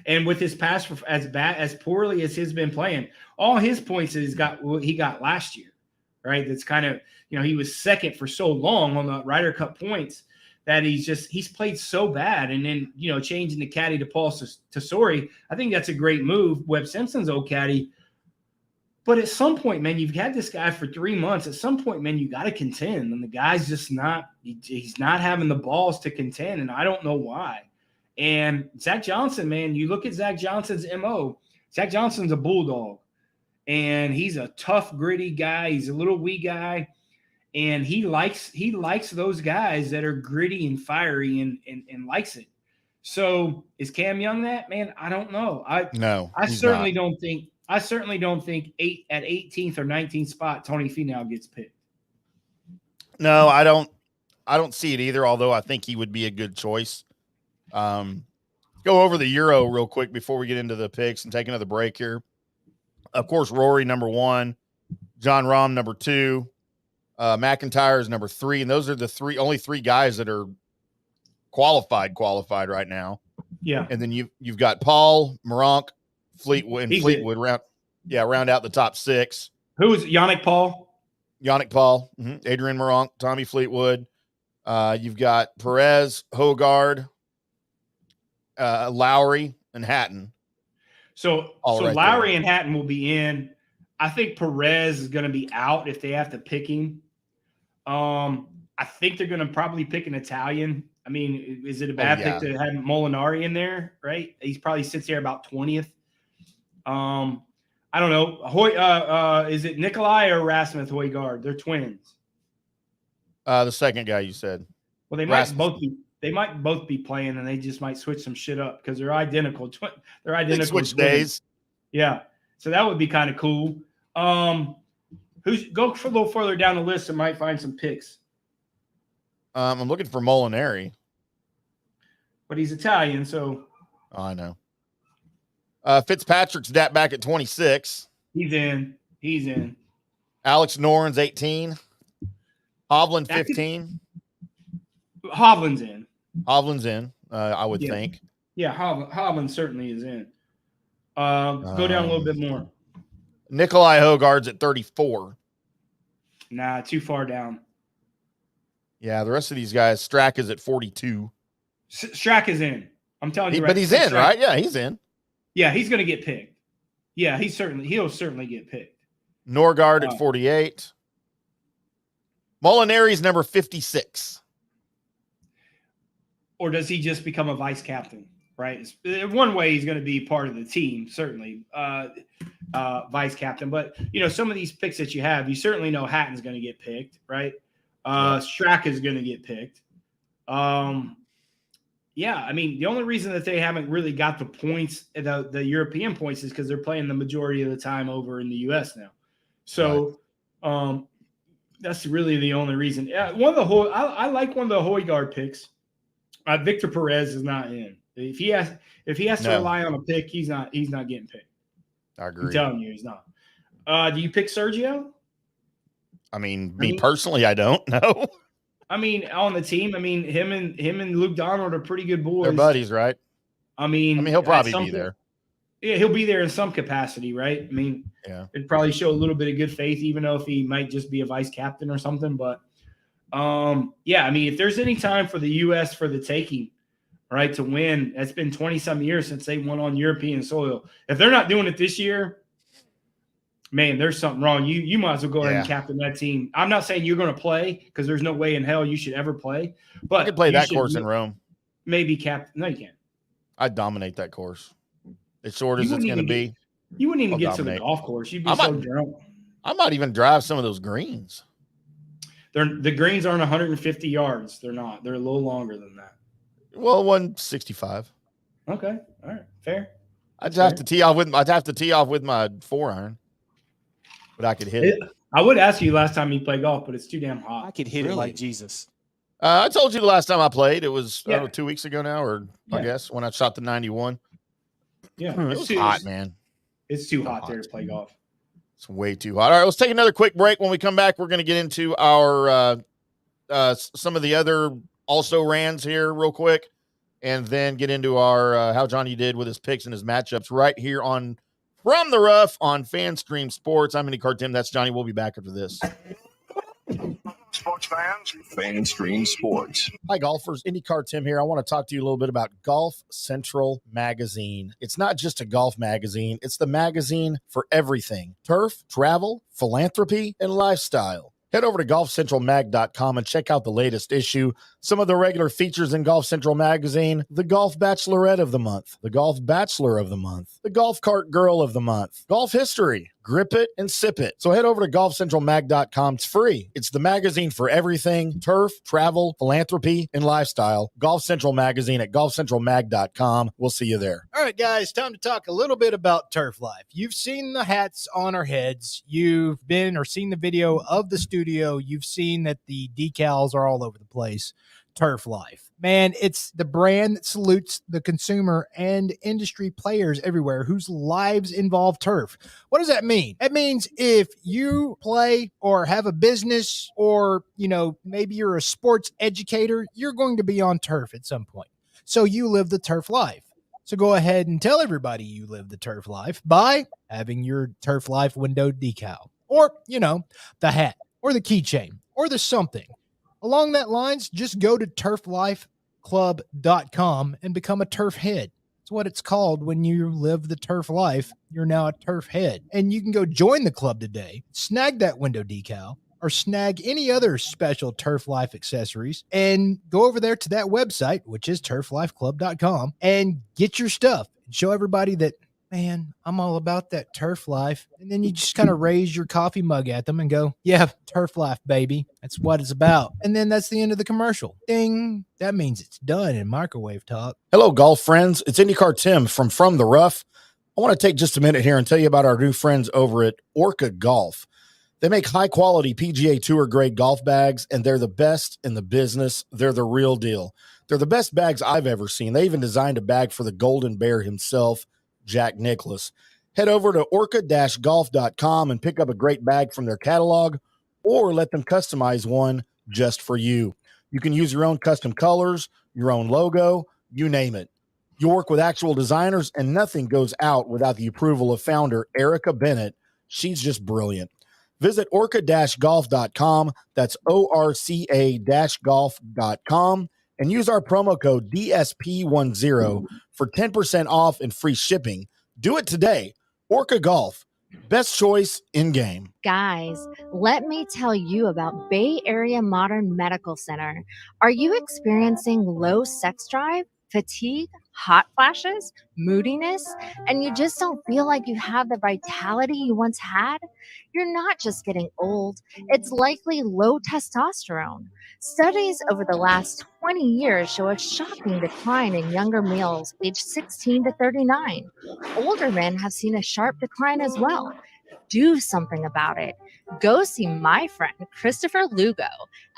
And with his pass as poorly as he's been playing, all his points he got last year, right? That's kind of, he was second for so long on the Ryder Cup points that he's played so bad. And then, changing the caddy to Paul Tesori, I think that's a great move. Webb Simpson's old caddy. But at some point, man, you've had this guy for 3 months. At some point, man, you got to contend. And the guy's just he's not having the balls to contend. And I don't know why. And Zach Johnson, man, you look at Zach Johnson's MO. Zach Johnson's a bulldog. And he's a tough, gritty guy. He's a little wee guy. And he likes those guys that are gritty and fiery and likes it. So is Cam Young that? Man, I don't know. I certainly don't think at 18th or 19th spot, Tony Finau gets picked. No, I don't see it either, although I think he would be a good choice. Go over the Euro real quick before we get into the picks and take another break here. Of course, Rory, number 1, John Rahm, number 2, McIntyre is number 3. And those are the only 3 guys that are qualified right now. Yeah. And then you've got Paul, Meronk, Fleetwood round out the top 6. Who is Yannick Paul? Adrian Meronk, Tommy Fleetwood. You've got Perez, Hogard, Lowry, and Hatton. So Lowry and Hatton will be in. I think Perez is going to be out if they have to pick him. I think they're going to probably pick an Italian. I mean, is it a bad pick to have Molinari in there, right? He probably sits there about 20th. I don't know. Is it Nikolai or Rasmus Højgaard? They're twins. The second guy you said. Well, they might both be playing, and they just might switch some shit up because they're identical. They're identical. Switch days. Yeah. So that would be kind of cool. Go a little further down the list and might find some picks. I'm looking for Molinari. But he's Italian, so. Oh, I know. Fitzpatrick's back at 26. He's in. Alex Noren's 18. Hovland 15. Hovland's in. I would think. Yeah, Hovland certainly is in. Go down a little bit more. Nikolai Højgaard's at 34. Nah, too far down. Yeah, the rest of these guys, Strack is at 42. Strack is in. I'm telling you, but he's in, right? Yeah, he's in. Yeah, he's going to get picked. Yeah, he'll certainly get picked. Norgard at 48. Molinari's number 56. Or does he just become a vice captain? Right. One way he's going to be part of the team, certainly vice captain. But some of these picks that you have, you certainly know Hatton's going to get picked, right? Strack is going to get picked. Yeah, I mean, the only reason that they haven't really got the points, the European points, is because they're playing the majority of the time over in the U.S. now. So, that's really the only reason. Yeah, I like one of the Højgaard picks. Victor Perez is not in. If he has to rely on a pick, he's not getting picked. I agree. I'm telling you, he's not. Do you pick Sergio? I mean, personally, I don't know. I mean, on the team, I mean, him and Luke Donald are pretty good boys. They're buddies, right? I mean, he'll probably be there. Yeah, he'll be there in some capacity, right? I mean, it'd probably show a little bit of good faith, even though if he might just be a vice captain or something. But yeah, I mean, if there's any time for the U.S. for the taking, right, to win, it's been 20-some years since they won on European soil. If they're not doing it this year, man, there's something wrong. You might as well go ahead and captain that team. I'm not saying you're going to play because there's no way in hell you should ever play. But I could play that course in Rome. Maybe captain. No, you can't. I'd dominate that course. As short as it's going to be. You wouldn't even get to the golf course. You'd be so drunk. I might even drive some of those greens. The greens aren't 150 yards. They're not. They're a little longer than that. Well, 165. Okay. All right. Fair. I'd have to tee off with my 4-iron. But I could hit it. I would ask you last time you played golf, but it's too damn hot. I could hit it like Jesus. I told you the last time I played. It was 2 weeks ago now, or I guess when I shot the 91. Yeah, it was hot, man. It's too hot there to play golf. It's way too hot. All right, let's take another quick break. When we come back, we're going to get into our some of the other also rans here real quick, and then get into our how Johnny did with his picks and his matchups right here on From the Rough on FanStream Sports. I'm IndyCarTim. That's Johnny. We'll be back after this. Sports fans, FanStream Sports. Hi, golfers. IndyCarTim here. I want to talk to you a little bit about Golf Central Magazine. It's not just a golf magazine. It's the magazine for everything. Turf, travel, philanthropy, and lifestyle. Head over to golfcentralmag.com and check out the latest issue. Some of the regular features in Golf Central Magazine: the Golf Bachelorette of the Month, the Golf Bachelor of the Month, the Golf Cart Girl of the Month, Golf History, Grip It and Sip It. So head over to golfcentralmag.com. It's free. It's the magazine for everything: turf, travel, philanthropy, and lifestyle. Golf Central Magazine at golfcentralmag.com. We'll see you there. All right, guys, time to talk a little bit about Turf Life. You've seen the hats on our heads. You've been or seen the video of the studio. You've seen that the decals are all over the place. Turf Life. Man, it's the brand that salutes the consumer and industry players everywhere whose lives involve turf. What does that mean? It means if you play or have a business or, maybe you're a sports educator, you're going to be on turf at some point. So you live the turf life. So go ahead and tell everybody you live the turf life by having your Turf Life window decal or, the hat or the keychain or the something. Along that lines, just go to turflifeclub.com and become a turf head. It's what it's called when you live the turf life. You're now a turf head. And you can go join the club today, snag that window decal, or snag any other special Turf Life accessories, and go over there to that website, which is turflifeclub.com, and get your stuff. And show everybody that, man, I'm all about that turf life. And then you just kind of raise your coffee mug at them and go, yeah, turf life, baby. That's what it's about. And then that's the end of the commercial. Ding. That means it's done in microwave talk. Hello, golf friends. It's IndyCarTim from the Rough. I want to take just a minute here and tell you about our new friends over at Orca Golf. They make high-quality PGA Tour grade golf bags, and they're the best in the business. They're the real deal. They're the best bags I've ever seen. They even designed a bag for the Golden Bear himself, Jack Nicklaus. Head over to orca-golf.com and pick up a great bag from their catalog, or let them customize one just for you. You can use your own custom colors, your own logo, you name it. You work with actual designers, and nothing goes out without the approval of founder Erica Bennett. She's just brilliant. Visit orca-golf.com. That's orca-golf.com. And use our promo code DSP10 for 10% off and free shipping. Do it today. Orca Golf, best choice in game. Guys, let me tell you about Bay Area Modern Medical Center. Are you experiencing low sex drive? fatigue, hot flashes, moodiness, and you just don't feel like you have the vitality you once had? You're not just getting old, it's likely low testosterone. Studies over the last 20 years show a shocking decline in younger males aged 16 to 39. Older men have seen a sharp decline as well. Do something about it. Go see my friend Christopher Lugo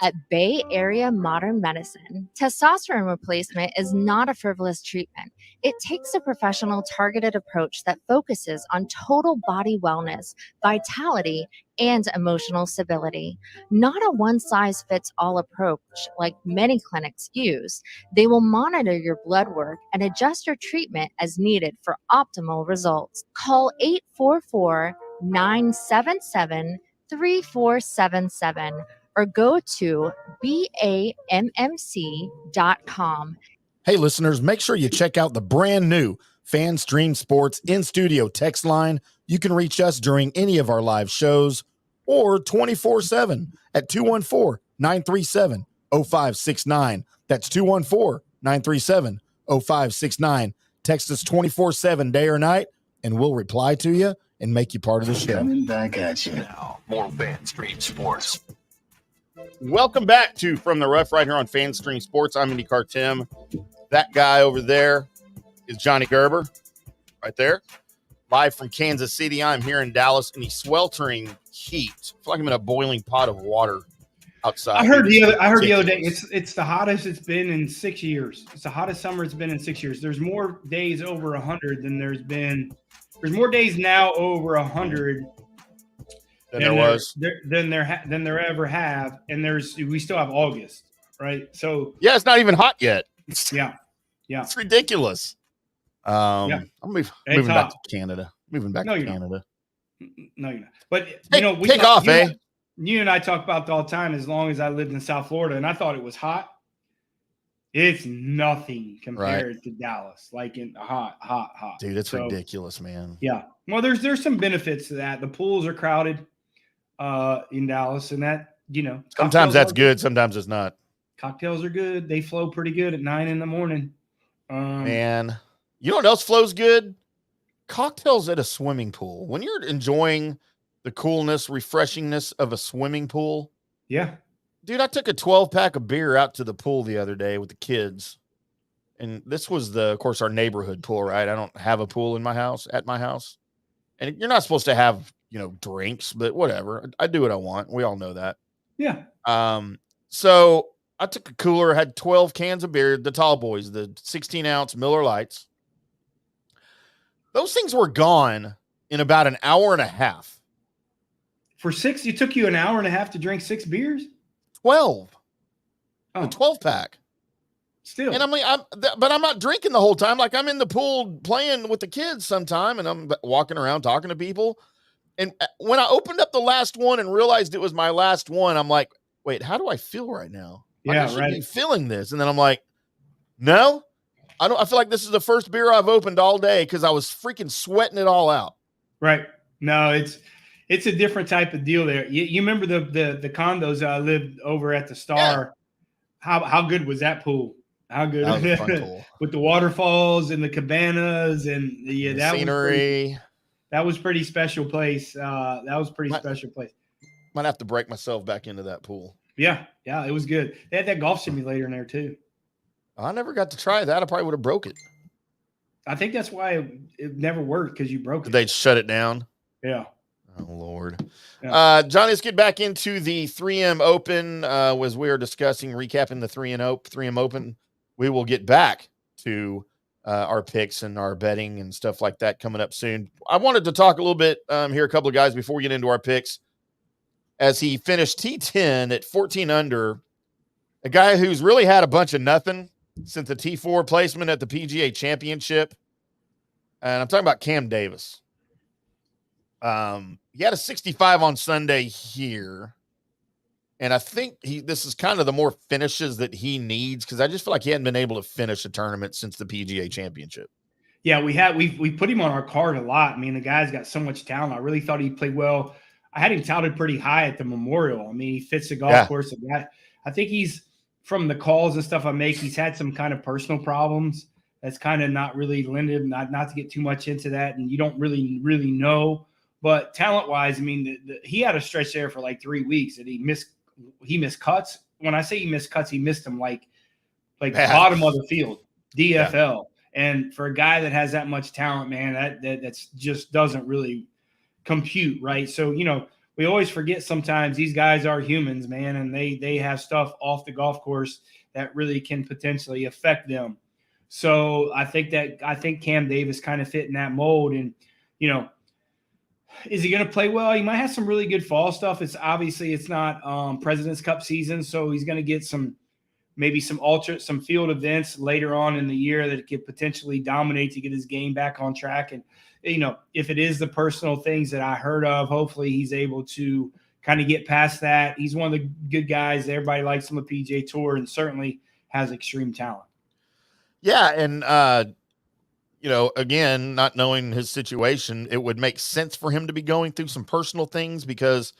at Bay Area Modern Medicine. Testosterone replacement is not a frivolous treatment. It takes a professional, targeted approach that focuses on total body wellness, vitality, and emotional stability. Not a one-size-fits-all approach like many clinics use. They will monitor your blood work and adjust your treatment as needed for optimal results. Call 844-977-3477 or go to BAMMC.com. Hey, listeners, make sure you check out the brand new FanStream Sports in-studio text line. You can reach us during any of our live shows or 24/7 at 214-937-0569. That's 214-937-0569. Text us 24/7 day or night, and we'll reply to you and make you part of the show. Coming back at you now. More FanStream Sports. Welcome back to From the Rough right here on FanStream Sports. I'm IndyCarTim. That guy over there is Johnny Gerber right there. Live from Kansas City. I'm here in Dallas in the sweltering heat. I feel like I'm in a boiling pot of water outside. I heard the other day it's the hottest it's been in 6 years. It's the hottest summer it's been in 6 years. There's more days over 100 than there's more days now over 100 than there ever have, and we still have August, right? So yeah, it's not even hot yet. Yeah. It's ridiculous. I'm moving back to Canada. Canada. No, you're not. But hey, we take off, eh? You and I talk about all the time. As long as I lived in South Florida, and I thought it was hot. It's nothing compared to Dallas. Like in hot. Dude, it's ridiculous, man. Yeah. Well, there's some benefits to that. The pools are crowded in Dallas, and that sometimes that's good, sometimes it's not. Cocktails are good. They flow pretty good at 9 a.m. Man, you know what else flows good? Cocktails at a swimming pool. When you're enjoying the coolness, refreshingness of a swimming pool. Yeah. Dude, I took a 12-pack of beer out to the pool the other day with the kids. And this was of course, our neighborhood pool, right? I don't have a pool at my house. And you're not supposed to have, drinks, but whatever. I do what I want. We all know that. Yeah. So I took a cooler, had 12 cans of beer, the tall boys, the 16-ounce Miller Lights. Those things were gone in about an hour and a half. For 6, it took you an hour and a half to drink 6 beers? 12. Oh. A 12-pack. Still. And I'm not drinking the whole time. Like, I'm in the pool playing with the kids sometime, and I'm walking around talking to people. And when I opened up the last one and realized it was my last one, I'm like, wait, how do I feel right now? I should be feeling this. And then I'm like, no, I feel like this is the first beer I've opened all day because I was freaking sweating it all out. Right. No, it's a different type of deal there. You remember the condos I lived over at the Star? Yeah. How good was that pool? How good that was a fun pool. With the waterfalls and the cabanas and the scenery. That was pretty special place. Special place. Might have to break myself back into that pool. Yeah, it was good. They had that golf simulator in there too. I never got to try that. I probably would have broke it. I think that's why it never worked, because you broke it. They'd shut it down. Yeah. Oh, Lord. Yeah. Johnny, let's get back into the 3M Open. As we are discussing, recapping the 3M Open, we will get back to our picks and our betting and stuff like that coming up soon. I wanted to talk a little bit here, a couple of guys, before we get into our picks. As he finished T10 at 14 under, a guy who's really had a bunch of nothing since the T4 placement at the PGA Championship. And I'm talking about Cam Davis. He had a 65 on Sunday here. And I think this is kind of the more finishes that he needs, because I just feel like he hadn't been able to finish a tournament since the PGA Championship. Yeah, we put him on our card a lot. I mean, the guy's got so much talent. I really thought he played well. I had him touted pretty high at the Memorial. I mean, he fits the golf course. I think he's from the calls and stuff I make, he's had some kind of personal problems. That's kind of not really limited, not to get too much into that. And you don't really know, but talent wise, I mean, he had a stretch there for like 3 weeks and he missed cuts. When I say he missed cuts, he missed them like bottom of the field, DFL. Yeah. And for a guy that has that much talent, man, that's just doesn't really compute. Right. So, we always forget sometimes these guys are humans, man, and they have stuff off the golf course that really can potentially affect them. So I think Cam Davis kind of fit in that mold. And, is he going to play well? He might have some really good fall stuff. It's not President's Cup season. So he's going to get some field events later on in the year that could potentially dominate to get his game back on track. And, if it is the personal things that I heard of, hopefully he's able to kind of get past that. He's one of the good guys. Everybody likes him on the PGA Tour and certainly has extreme talent. Yeah. And, again, not knowing his situation, it would make sense for him to be going through some personal things because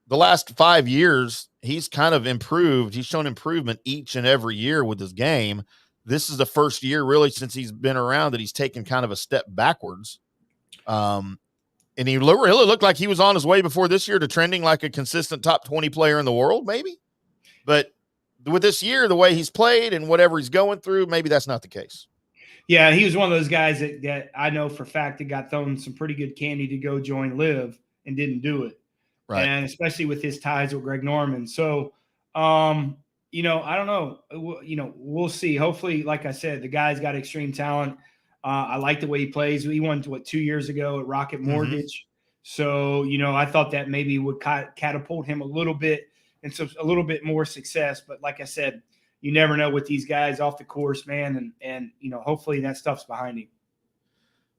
the last 5 years, he's kind of improved. He's shown improvement each and every year with his game. This is the first year really since he's been around that he's taken kind of a step backwards. And he really looked like he was on his way before this year to trending like a consistent top 20 player in the world, maybe. But with this year, the way he's played and whatever he's going through, maybe that's not the case. Yeah, he was one of those guys that I know for a fact that got thrown some pretty good candy to go join Live and didn't do it. Right. And especially with his ties with Greg Norman. So, I don't know. We'll see. Hopefully, like I said, the guy's got extreme talent. I like the way he plays. He won 2 years ago at Rocket Mortgage. So, I thought that maybe would catapult him a little bit and a little bit more success. But like I said, you never know with these guys off the course, man. And hopefully that stuff's behind him.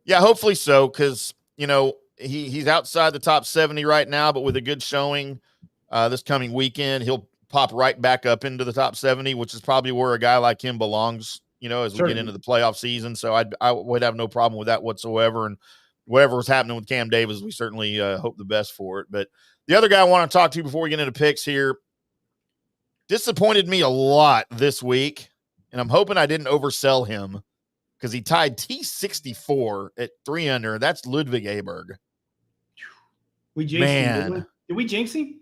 Yeah, hopefully so. Cause he's outside the top 70 right now, but with a good showing this coming weekend, he'll pop right back up into the top 70, which is probably where a guy like him belongs, as we get into the playoff season. So I would have no problem with that whatsoever. And whatever was happening with Cam Davis, we certainly hope the best for it. But the other guy I want to talk to before we get into picks here, disappointed me a lot this week, and I'm hoping I didn't oversell him because he tied T64 at 3 under. That's Ludwig Aberg. We jinxed him. Did we jinx him?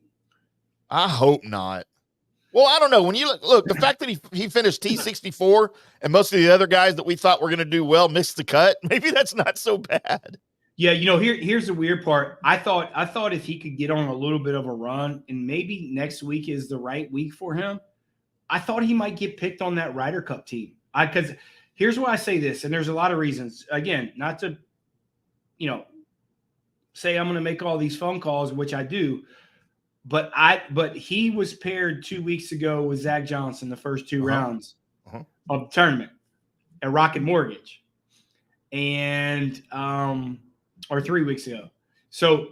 I hope not. Well, I don't know. When you look, the fact that he finished T64 and most of the other guys that we thought were going to do well missed the cut, maybe that's not so bad. Yeah, here's the weird part. I thought if he could get on a little bit of a run and maybe next week is the right week for him, I thought he might get picked on that Ryder Cup team. Because here's why I say this, and there's a lot of reasons. Again, not to, say I'm going to make all these phone calls, which I do, but he was paired 2 weeks ago with Zach Johnson the first two rounds of the tournament at Rocket Mortgage, and or 3 weeks ago. So,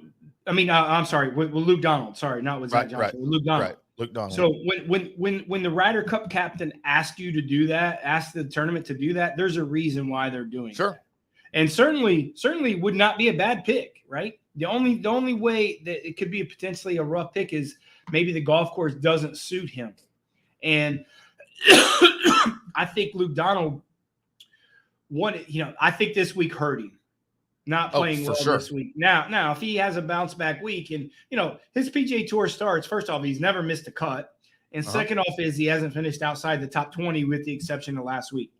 I'm sorry, with Luke Donald. Sorry, not with Zach Johnson. With Luke Donald. Right, Luke Donald. So when the Ryder Cup captain asks you to do that, ask the tournament to do that, there's a reason why they're doing that. And certainly would not be a bad pick, right? The only way that it could be potentially a rough pick is maybe the golf course doesn't suit him. And I think Luke Donald I think this week hurt him. Not playing well this week. Now, if he has a bounce back week and, his PGA Tour starts, first off, he's never missed a cut. And second off is he hasn't finished outside the top 20 with the exception of last week.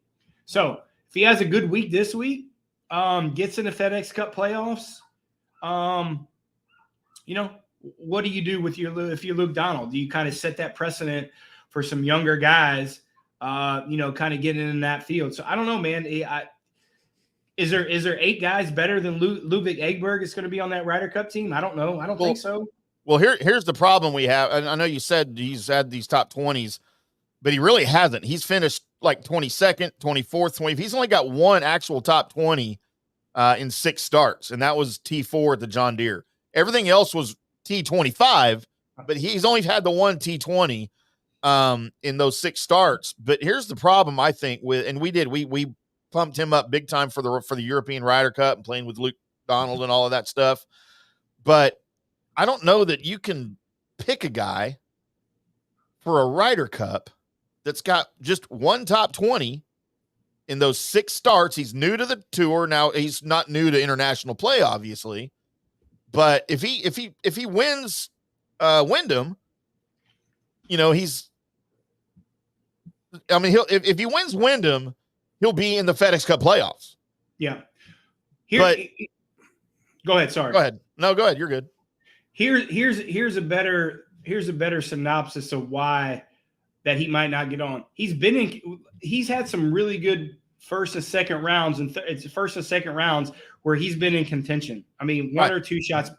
So if he has a good week this week, gets in the FedEx Cup playoffs, what do you do with if you're Luke Donald? Do you kind of set that precedent for some younger guys, kind of getting in that field? So I don't know, man. Is there 8 guys better than Ludwig Aberg is going to be on that Ryder Cup team? I don't know. I don't think so. Well, here's the problem we have. And I know you said he's had these top 20s, but he really hasn't. He's finished like 22nd, 24th, 20th. He's only got one actual top 20 in 6 starts, and that was T4 at the John Deere. Everything else was T25, but he's only had the one T20 in those 6 starts. But here's the problem, I think, we pumped him up big time for the European Ryder Cup and playing with Luke Donald and all of that stuff. But I don't know that you can pick a guy for a Ryder Cup that's got just one top 20 in those 6 starts. He's new to the tour. Now he's not new to international play, obviously, but if he wins Wyndham, you know, if he wins Wyndham, he'll be in the FedEx Cup playoffs. Yeah. Go ahead. Sorry. Go ahead. No, go ahead. You're good. Here's a better synopsis of why that he might not get on. He's had some really good first and second rounds where he's been in contention. I mean, one or two shots,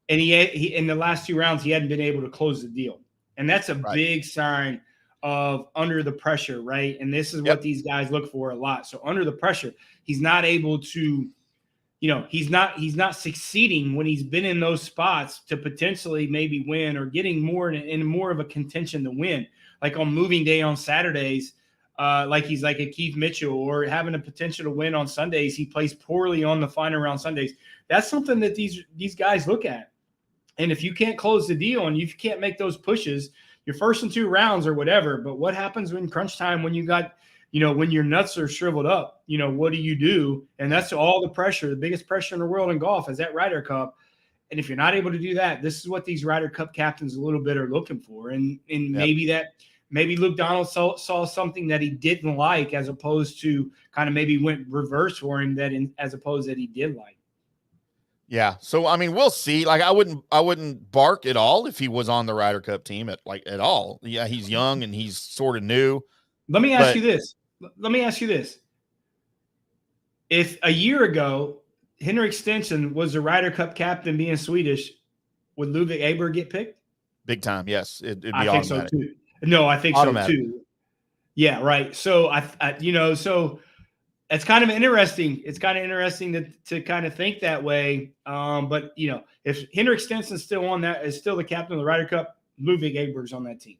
and he in the last 2 rounds he hadn't been able to close the deal, and that's a big sign of under the pressure, right? And this is what these guys look for a lot. So under the pressure, he's not able to, you know, he's not succeeding when he's been in those spots to potentially maybe win or getting more in more of a contention to win. Like on moving day on Saturdays, like he's like a Keith Mitchell, or having a potential to win on Sundays. He plays poorly on the final round Sundays. That's something that these guys look at. And if you can't close the deal and you can't make those pushes, your first and 2 rounds or whatever, but what happens when crunch time, when you got, you know, when your nuts are shriveled up, you know, what do you do? And that's all the pressure, the biggest pressure in the world in golf is that Ryder Cup. And if you're not able to do that, this is what these Ryder Cup captains a little bit are looking for. And maybe Luke Donald saw something that he didn't like, as opposed to kind of maybe went reverse for him as opposed that he did like. Yeah. So, I mean, we'll see. Like, I wouldn't bark at all if he was on the Ryder Cup team at all. Yeah. He's young and he's sort of new. Let me ask you this. If a year ago, Henrik Stenson was the Ryder Cup captain being Swedish, would Ludvig Åberg get picked? Big time. Yes. It'd be I automatic. think so too. No, I think Automatic. so too. Yeah. Right. So so it's kind of interesting. It's kind of interesting to kind of think that way. But you know, if Henrik Stenson's still on that, is still the captain of the Ryder Cup, Ludvig Åberg's on that team.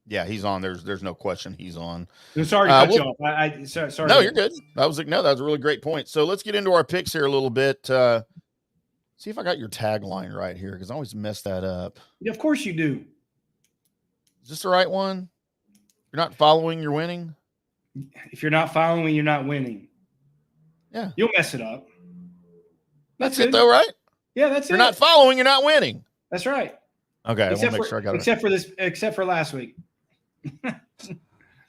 Yeah, he's on. There's no question he's on. I'm sorry to cut you off. Sorry. No, you're good. That was a really great point. So let's get into our picks here a little bit. See if I got your tagline right here, because I always mess that up. Yeah, of course you do. Is this the right one? You're not following, you're winning? If you're not following, you're not winning. Yeah. You'll mess it up. That's it though, right? Yeah, that's it. You're not following, you're not winning. That's right. Okay, I want to make sure I got it. Except for last week.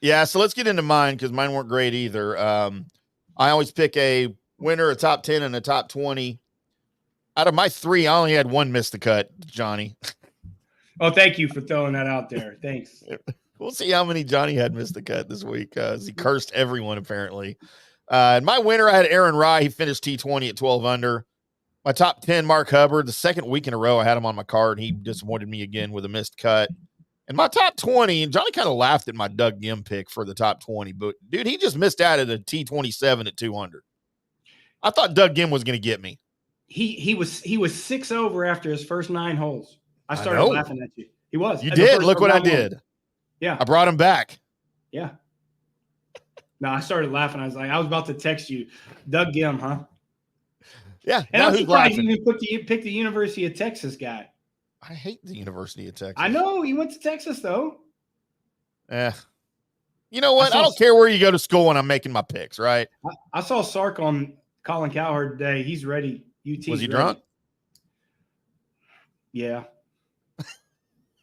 Yeah, so let's get into mine, because mine weren't great either. I always pick a winner, a top 10, and a top 20. Out of my 3, I only had one miss the cut, Johnny. Oh, thank you for throwing that out there. Thanks. We'll see how many Johnny had missed the cut this week, as he cursed everyone, apparently. And my winner, I had Aaron Rye. He finished T20 at 12 under. My top 10, Mark Hubbard. The second week in a row I had him on my card. He disappointed me again with a missed cut. And my top 20, and Johnny kind of laughed at my Doug Gim pick for the top 20, but dude, he just missed out at a T27 at 200. I thought Doug Gim was going to get me. He was 6 over after his first 9 holes. I started laughing at you. He was. You did. Look what I did. Yeah. I brought him back. Yeah. No, I started laughing. I was like, I was about to text you, Doug Gim, huh? Yeah. And I'm surprised you even picked the University of Texas guy. I hate the University of Texas. I know. He went to Texas, though. You know what? I don't care where you go to school when I'm making my picks, right? I saw Sark on Colin Cowherd today. He's ready. Was he drunk? Yeah.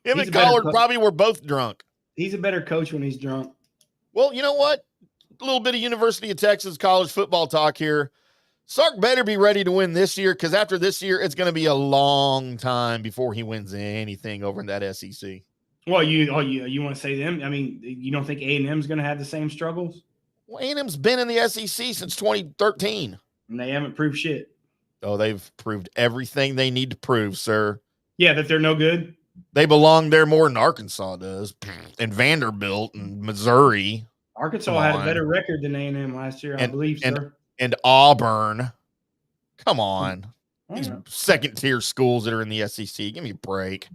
Him and Collard probably were both drunk. He's a better coach when he's drunk. Well, you know what? A little bit of University of Texas college football talk here. Sark better be ready to win this year, because after this year, it's going to be a long time before he wins anything over in that SEC. Well, you want to say them? I mean, you don't think A&M's going to have the same struggles? Well, A&M's been in the SEC since 2013. And they haven't proved shit. Oh, they've proved everything they need to prove, sir. Yeah, that they're no good? They belong there more than Arkansas does, and Vanderbilt and Missouri. Arkansas had a better record than A&M last year, I believe, sir. And Auburn. Come on. These second-tier schools that are in the SEC. Give me a break.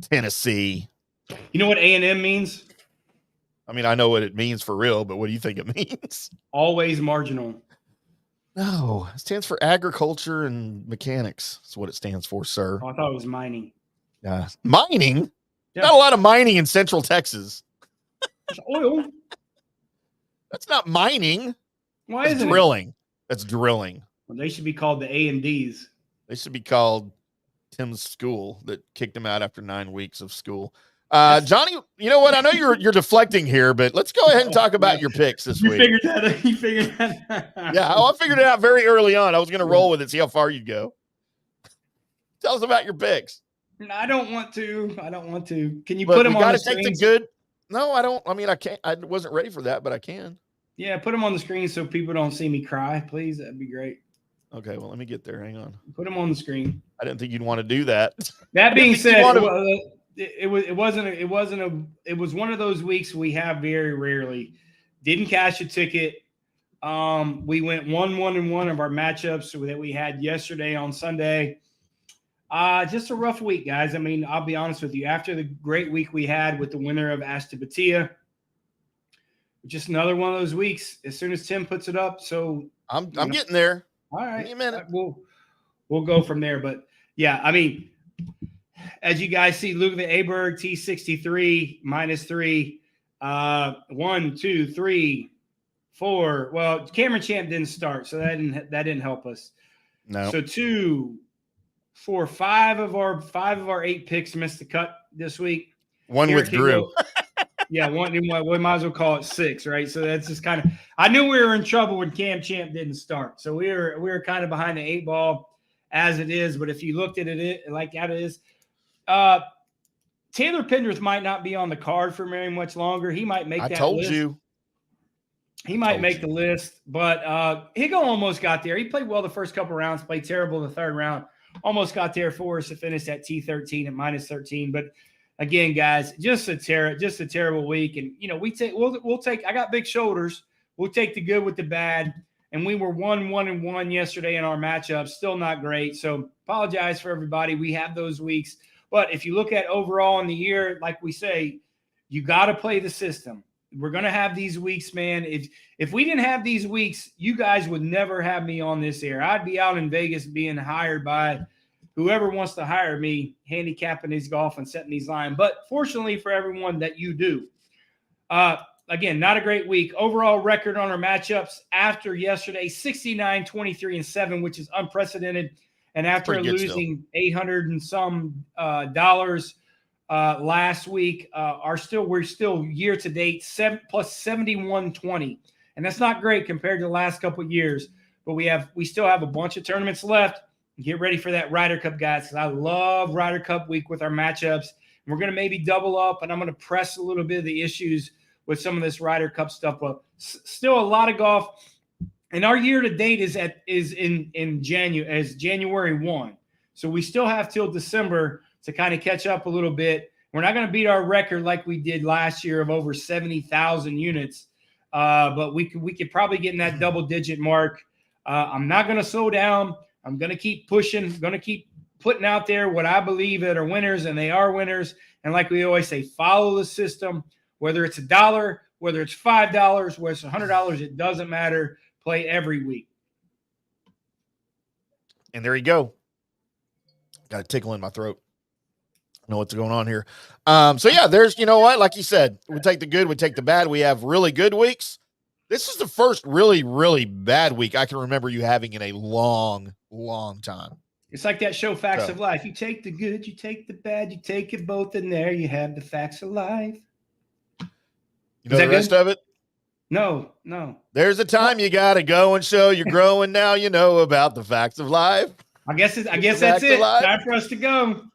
Tennessee. You know what A&M means? I mean, I know what it means for real, but what do you think it means? Always marginal. No, it stands for agriculture and mechanics. That's what it stands for, sir. Oh, I thought it was mining. Mining? Yeah. Not a lot of mining in Central Texas. It's oil. That's not mining. Why That's isn't it? drilling. That's drilling. Well, they should be called the A&Ds. They should be called Tim's school that kicked him out after 9 weeks of school. Johnny, you know what? I know you're deflecting here, but let's go ahead and talk about your picks this week. You figured that out. Yeah, I figured it out very early on. I was going to roll with it, see how far you'd go. Tell us about your picks. I don't want to. Can you Look, put them on the take screen? the good. No, I don't. I mean, I can't. I wasn't ready for that, but I can. Yeah, put them on the screen so people don't see me cry, please. That'd be great. Okay, well, let me get there. Hang on. Put them on the screen. I didn't think you'd want to do that. That being said, to... it was one of those weeks we have very rarely. Didn't cash a ticket. We went 1-1-1 of our matchups that we had yesterday on Sunday. Just a rough week, guys. I mean, I'll be honest with you. After the great week we had with the winner of Ashtabula, just another one of those weeks. As soon as Tim puts it up, so I'm getting there. All right, give me a minute. We'll go from there. But yeah, I mean, as you guys see, Ludwig Aberg T63 -3. 1, 2, 3, 4. Well, Cameron Champ didn't start, so that didn't help us. No. So 2, 4, 5 of our 8 picks missed the cut this week. One withdrew. Yeah, we might as well call it 6, right? So that's just kind of. I knew we were in trouble when Cam Champ didn't start, so we were kind of behind the 8 ball as it is. But if you looked at it like that, it is. Taylor Pendrith might not be on the card for very much longer. He might make that list. I told you. He might make the list, but Higo almost got there. He played well the first couple rounds, played terrible in the third round. Almost got there for us to finish at T13 at -13. But again, guys, just a terrible week. And we'll take. I got big shoulders. We'll take the good with the bad. And we were 1-1-1 yesterday in our matchup. Still not great. So apologize for everybody. We have those weeks. But if you look at overall in the year, like we say, you got to play the system. We're going to have these weeks, man. If we didn't have these weeks, you guys would never have me on this air. I'd be out in Vegas being hired by whoever wants to hire me, handicapping these golf and setting these lines. But fortunately for everyone that you do. Again, not a great week. Overall record on our matchups after yesterday, 69, 23, and 7, which is unprecedented. And after losing $800 and some dollars last week, we're still year to date plus 71-20, and that's not great compared to the last couple of years. But we still have a bunch of tournaments left. Get ready for that Ryder Cup, guys, because I love Ryder Cup week with our matchups. And we're going to maybe double up, and I'm going to press a little bit of the issues with some of this Ryder Cup stuff. But still a lot of golf. And our year to date is in January 1. So we still have till December to kind of catch up a little bit. We're not going to beat our record like we did last year of over 70,000 units. But we could probably get in that double-digit mark. I'm not going to slow down. I'm going to keep pushing, going to keep putting out there what I believe that are winners, and they are winners. And like we always say, follow the system. Whether it's $1, whether it's $5, whether it's $100, it doesn't matter. Play every week. And there you go. Got a tickle in my throat. Know what's going on here. So yeah, there's, you know what, like you said, we take the good, we take the bad. We have really good weeks. This is the first really, really bad week I can remember you having in a long, long time. It's like that show Facts of Life. You take the good, you take the bad, you take it both, and there you have the facts of life. You know the rest of it? No. There's a time you got to go and show you're growing. Now you know about the facts of life. I guess that's it. Time for us to go.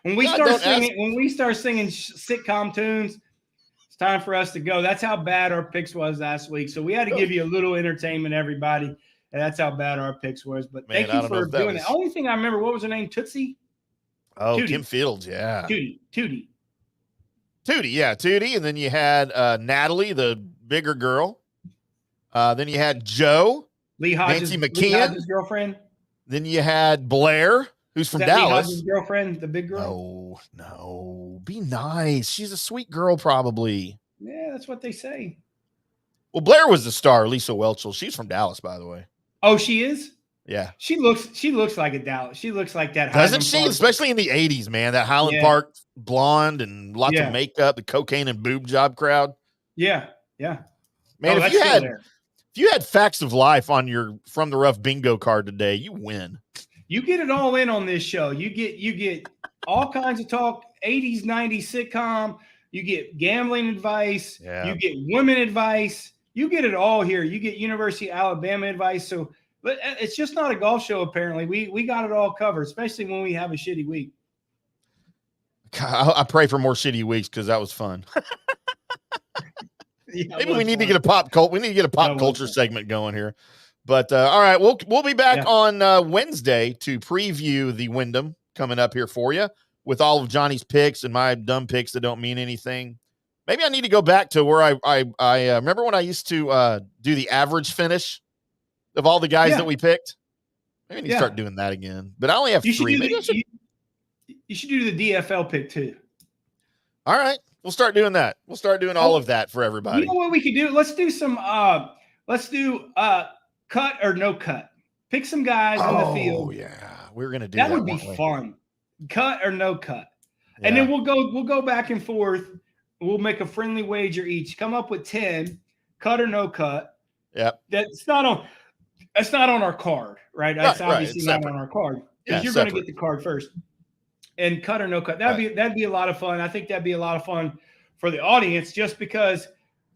When we start singing sitcom tunes, it's time for us to go. That's how bad our picks was last week. So we had to give you a little entertainment, everybody. And that's how bad our picks was. But thank you for doing it. Only thing I remember, what was her name? Tootsie? Oh, Tootie. Kim Fields, yeah. Tootie. Yeah, Tootie. And then you had Natalie, the bigger girl. Then you had Joe. Lee Hodges, Nancy McKeon. Lee Hodges' girlfriend. Then you had Blair, who's from Dallas. Lee Hodges' girlfriend, the big girl? No. Be nice. She's a sweet girl, probably. Yeah, that's what they say. Well, Blair was the star, Lisa Welchel. She's from Dallas, by the way. Oh, she is? Yeah. She looks like a Dallas. She looks like that. Doesn't she? Especially in the 80s, man. That Highland Park blonde and lots of makeup, the cocaine and boob job crowd. Yeah. Yeah. Man, Oh, if that's you still had there. if you had facts of life on your From the Rough bingo card today, you win. You get it all in on this show. You get all kinds of talk, 80s, 90s sitcom. You get gambling advice. Yeah. You get women advice. You get it all here. You get University of Alabama advice. So, but it's just not a golf show. Apparently, we got it all covered, especially when we have a shitty week. I pray for more shitty weeks because that was fun. Yeah, Maybe we need to get a pop culture segment going here. But all right, we'll be back on Wednesday to preview the Wyndham coming up here for you with all of Johnny's picks and my dumb picks that don't mean anything. Maybe I need to go back to where I remember when I used to do the average finish of all the guys that we picked. Maybe I need to start doing that again. But I only have 3. You should do the DFL pick too. All right, we'll start doing that. We'll start doing all of that for everybody. You know what we could do? Let's do some. Cut or no cut. Pick some guys in the field. Oh yeah, we're gonna do that. That would be fun. Cut or no cut, and then we'll go back and forth. We'll make a friendly wager each. Come up with 10, cut or no cut. Yep. That's not on our card, right? That's obviously not on our card because you're going to get the card first. And cut or no cut. That'd be a lot of fun. I think that'd be a lot of fun for the audience, just because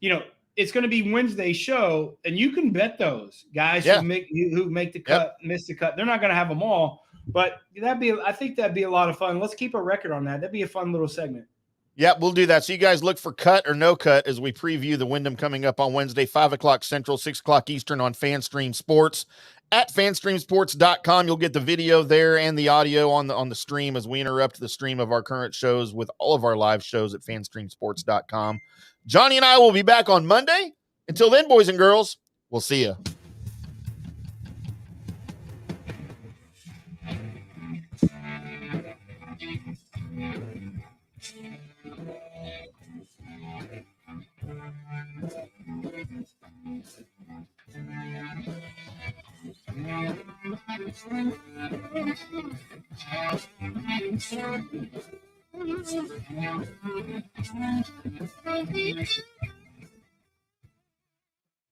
it's going to be Wednesday show, and you can bet those guys who make the cut, miss the cut. They're not going to have them all, but I think that'd be a lot of fun. Let's keep a record on that. That'd be a fun little segment. Yeah, we'll do that. So you guys look for cut or no cut as we preview the Wyndham coming up on Wednesday, 5:00 Central, 6:00 Eastern on FanStream Sports. At fanstreamsports.com, you'll get the video there and the audio on the stream as we interrupt the stream of our current shows with all of our live shows at fanstreamsports.com. Johnny and I will be back on Monday. Until then, boys and girls, we'll see you. Thank you.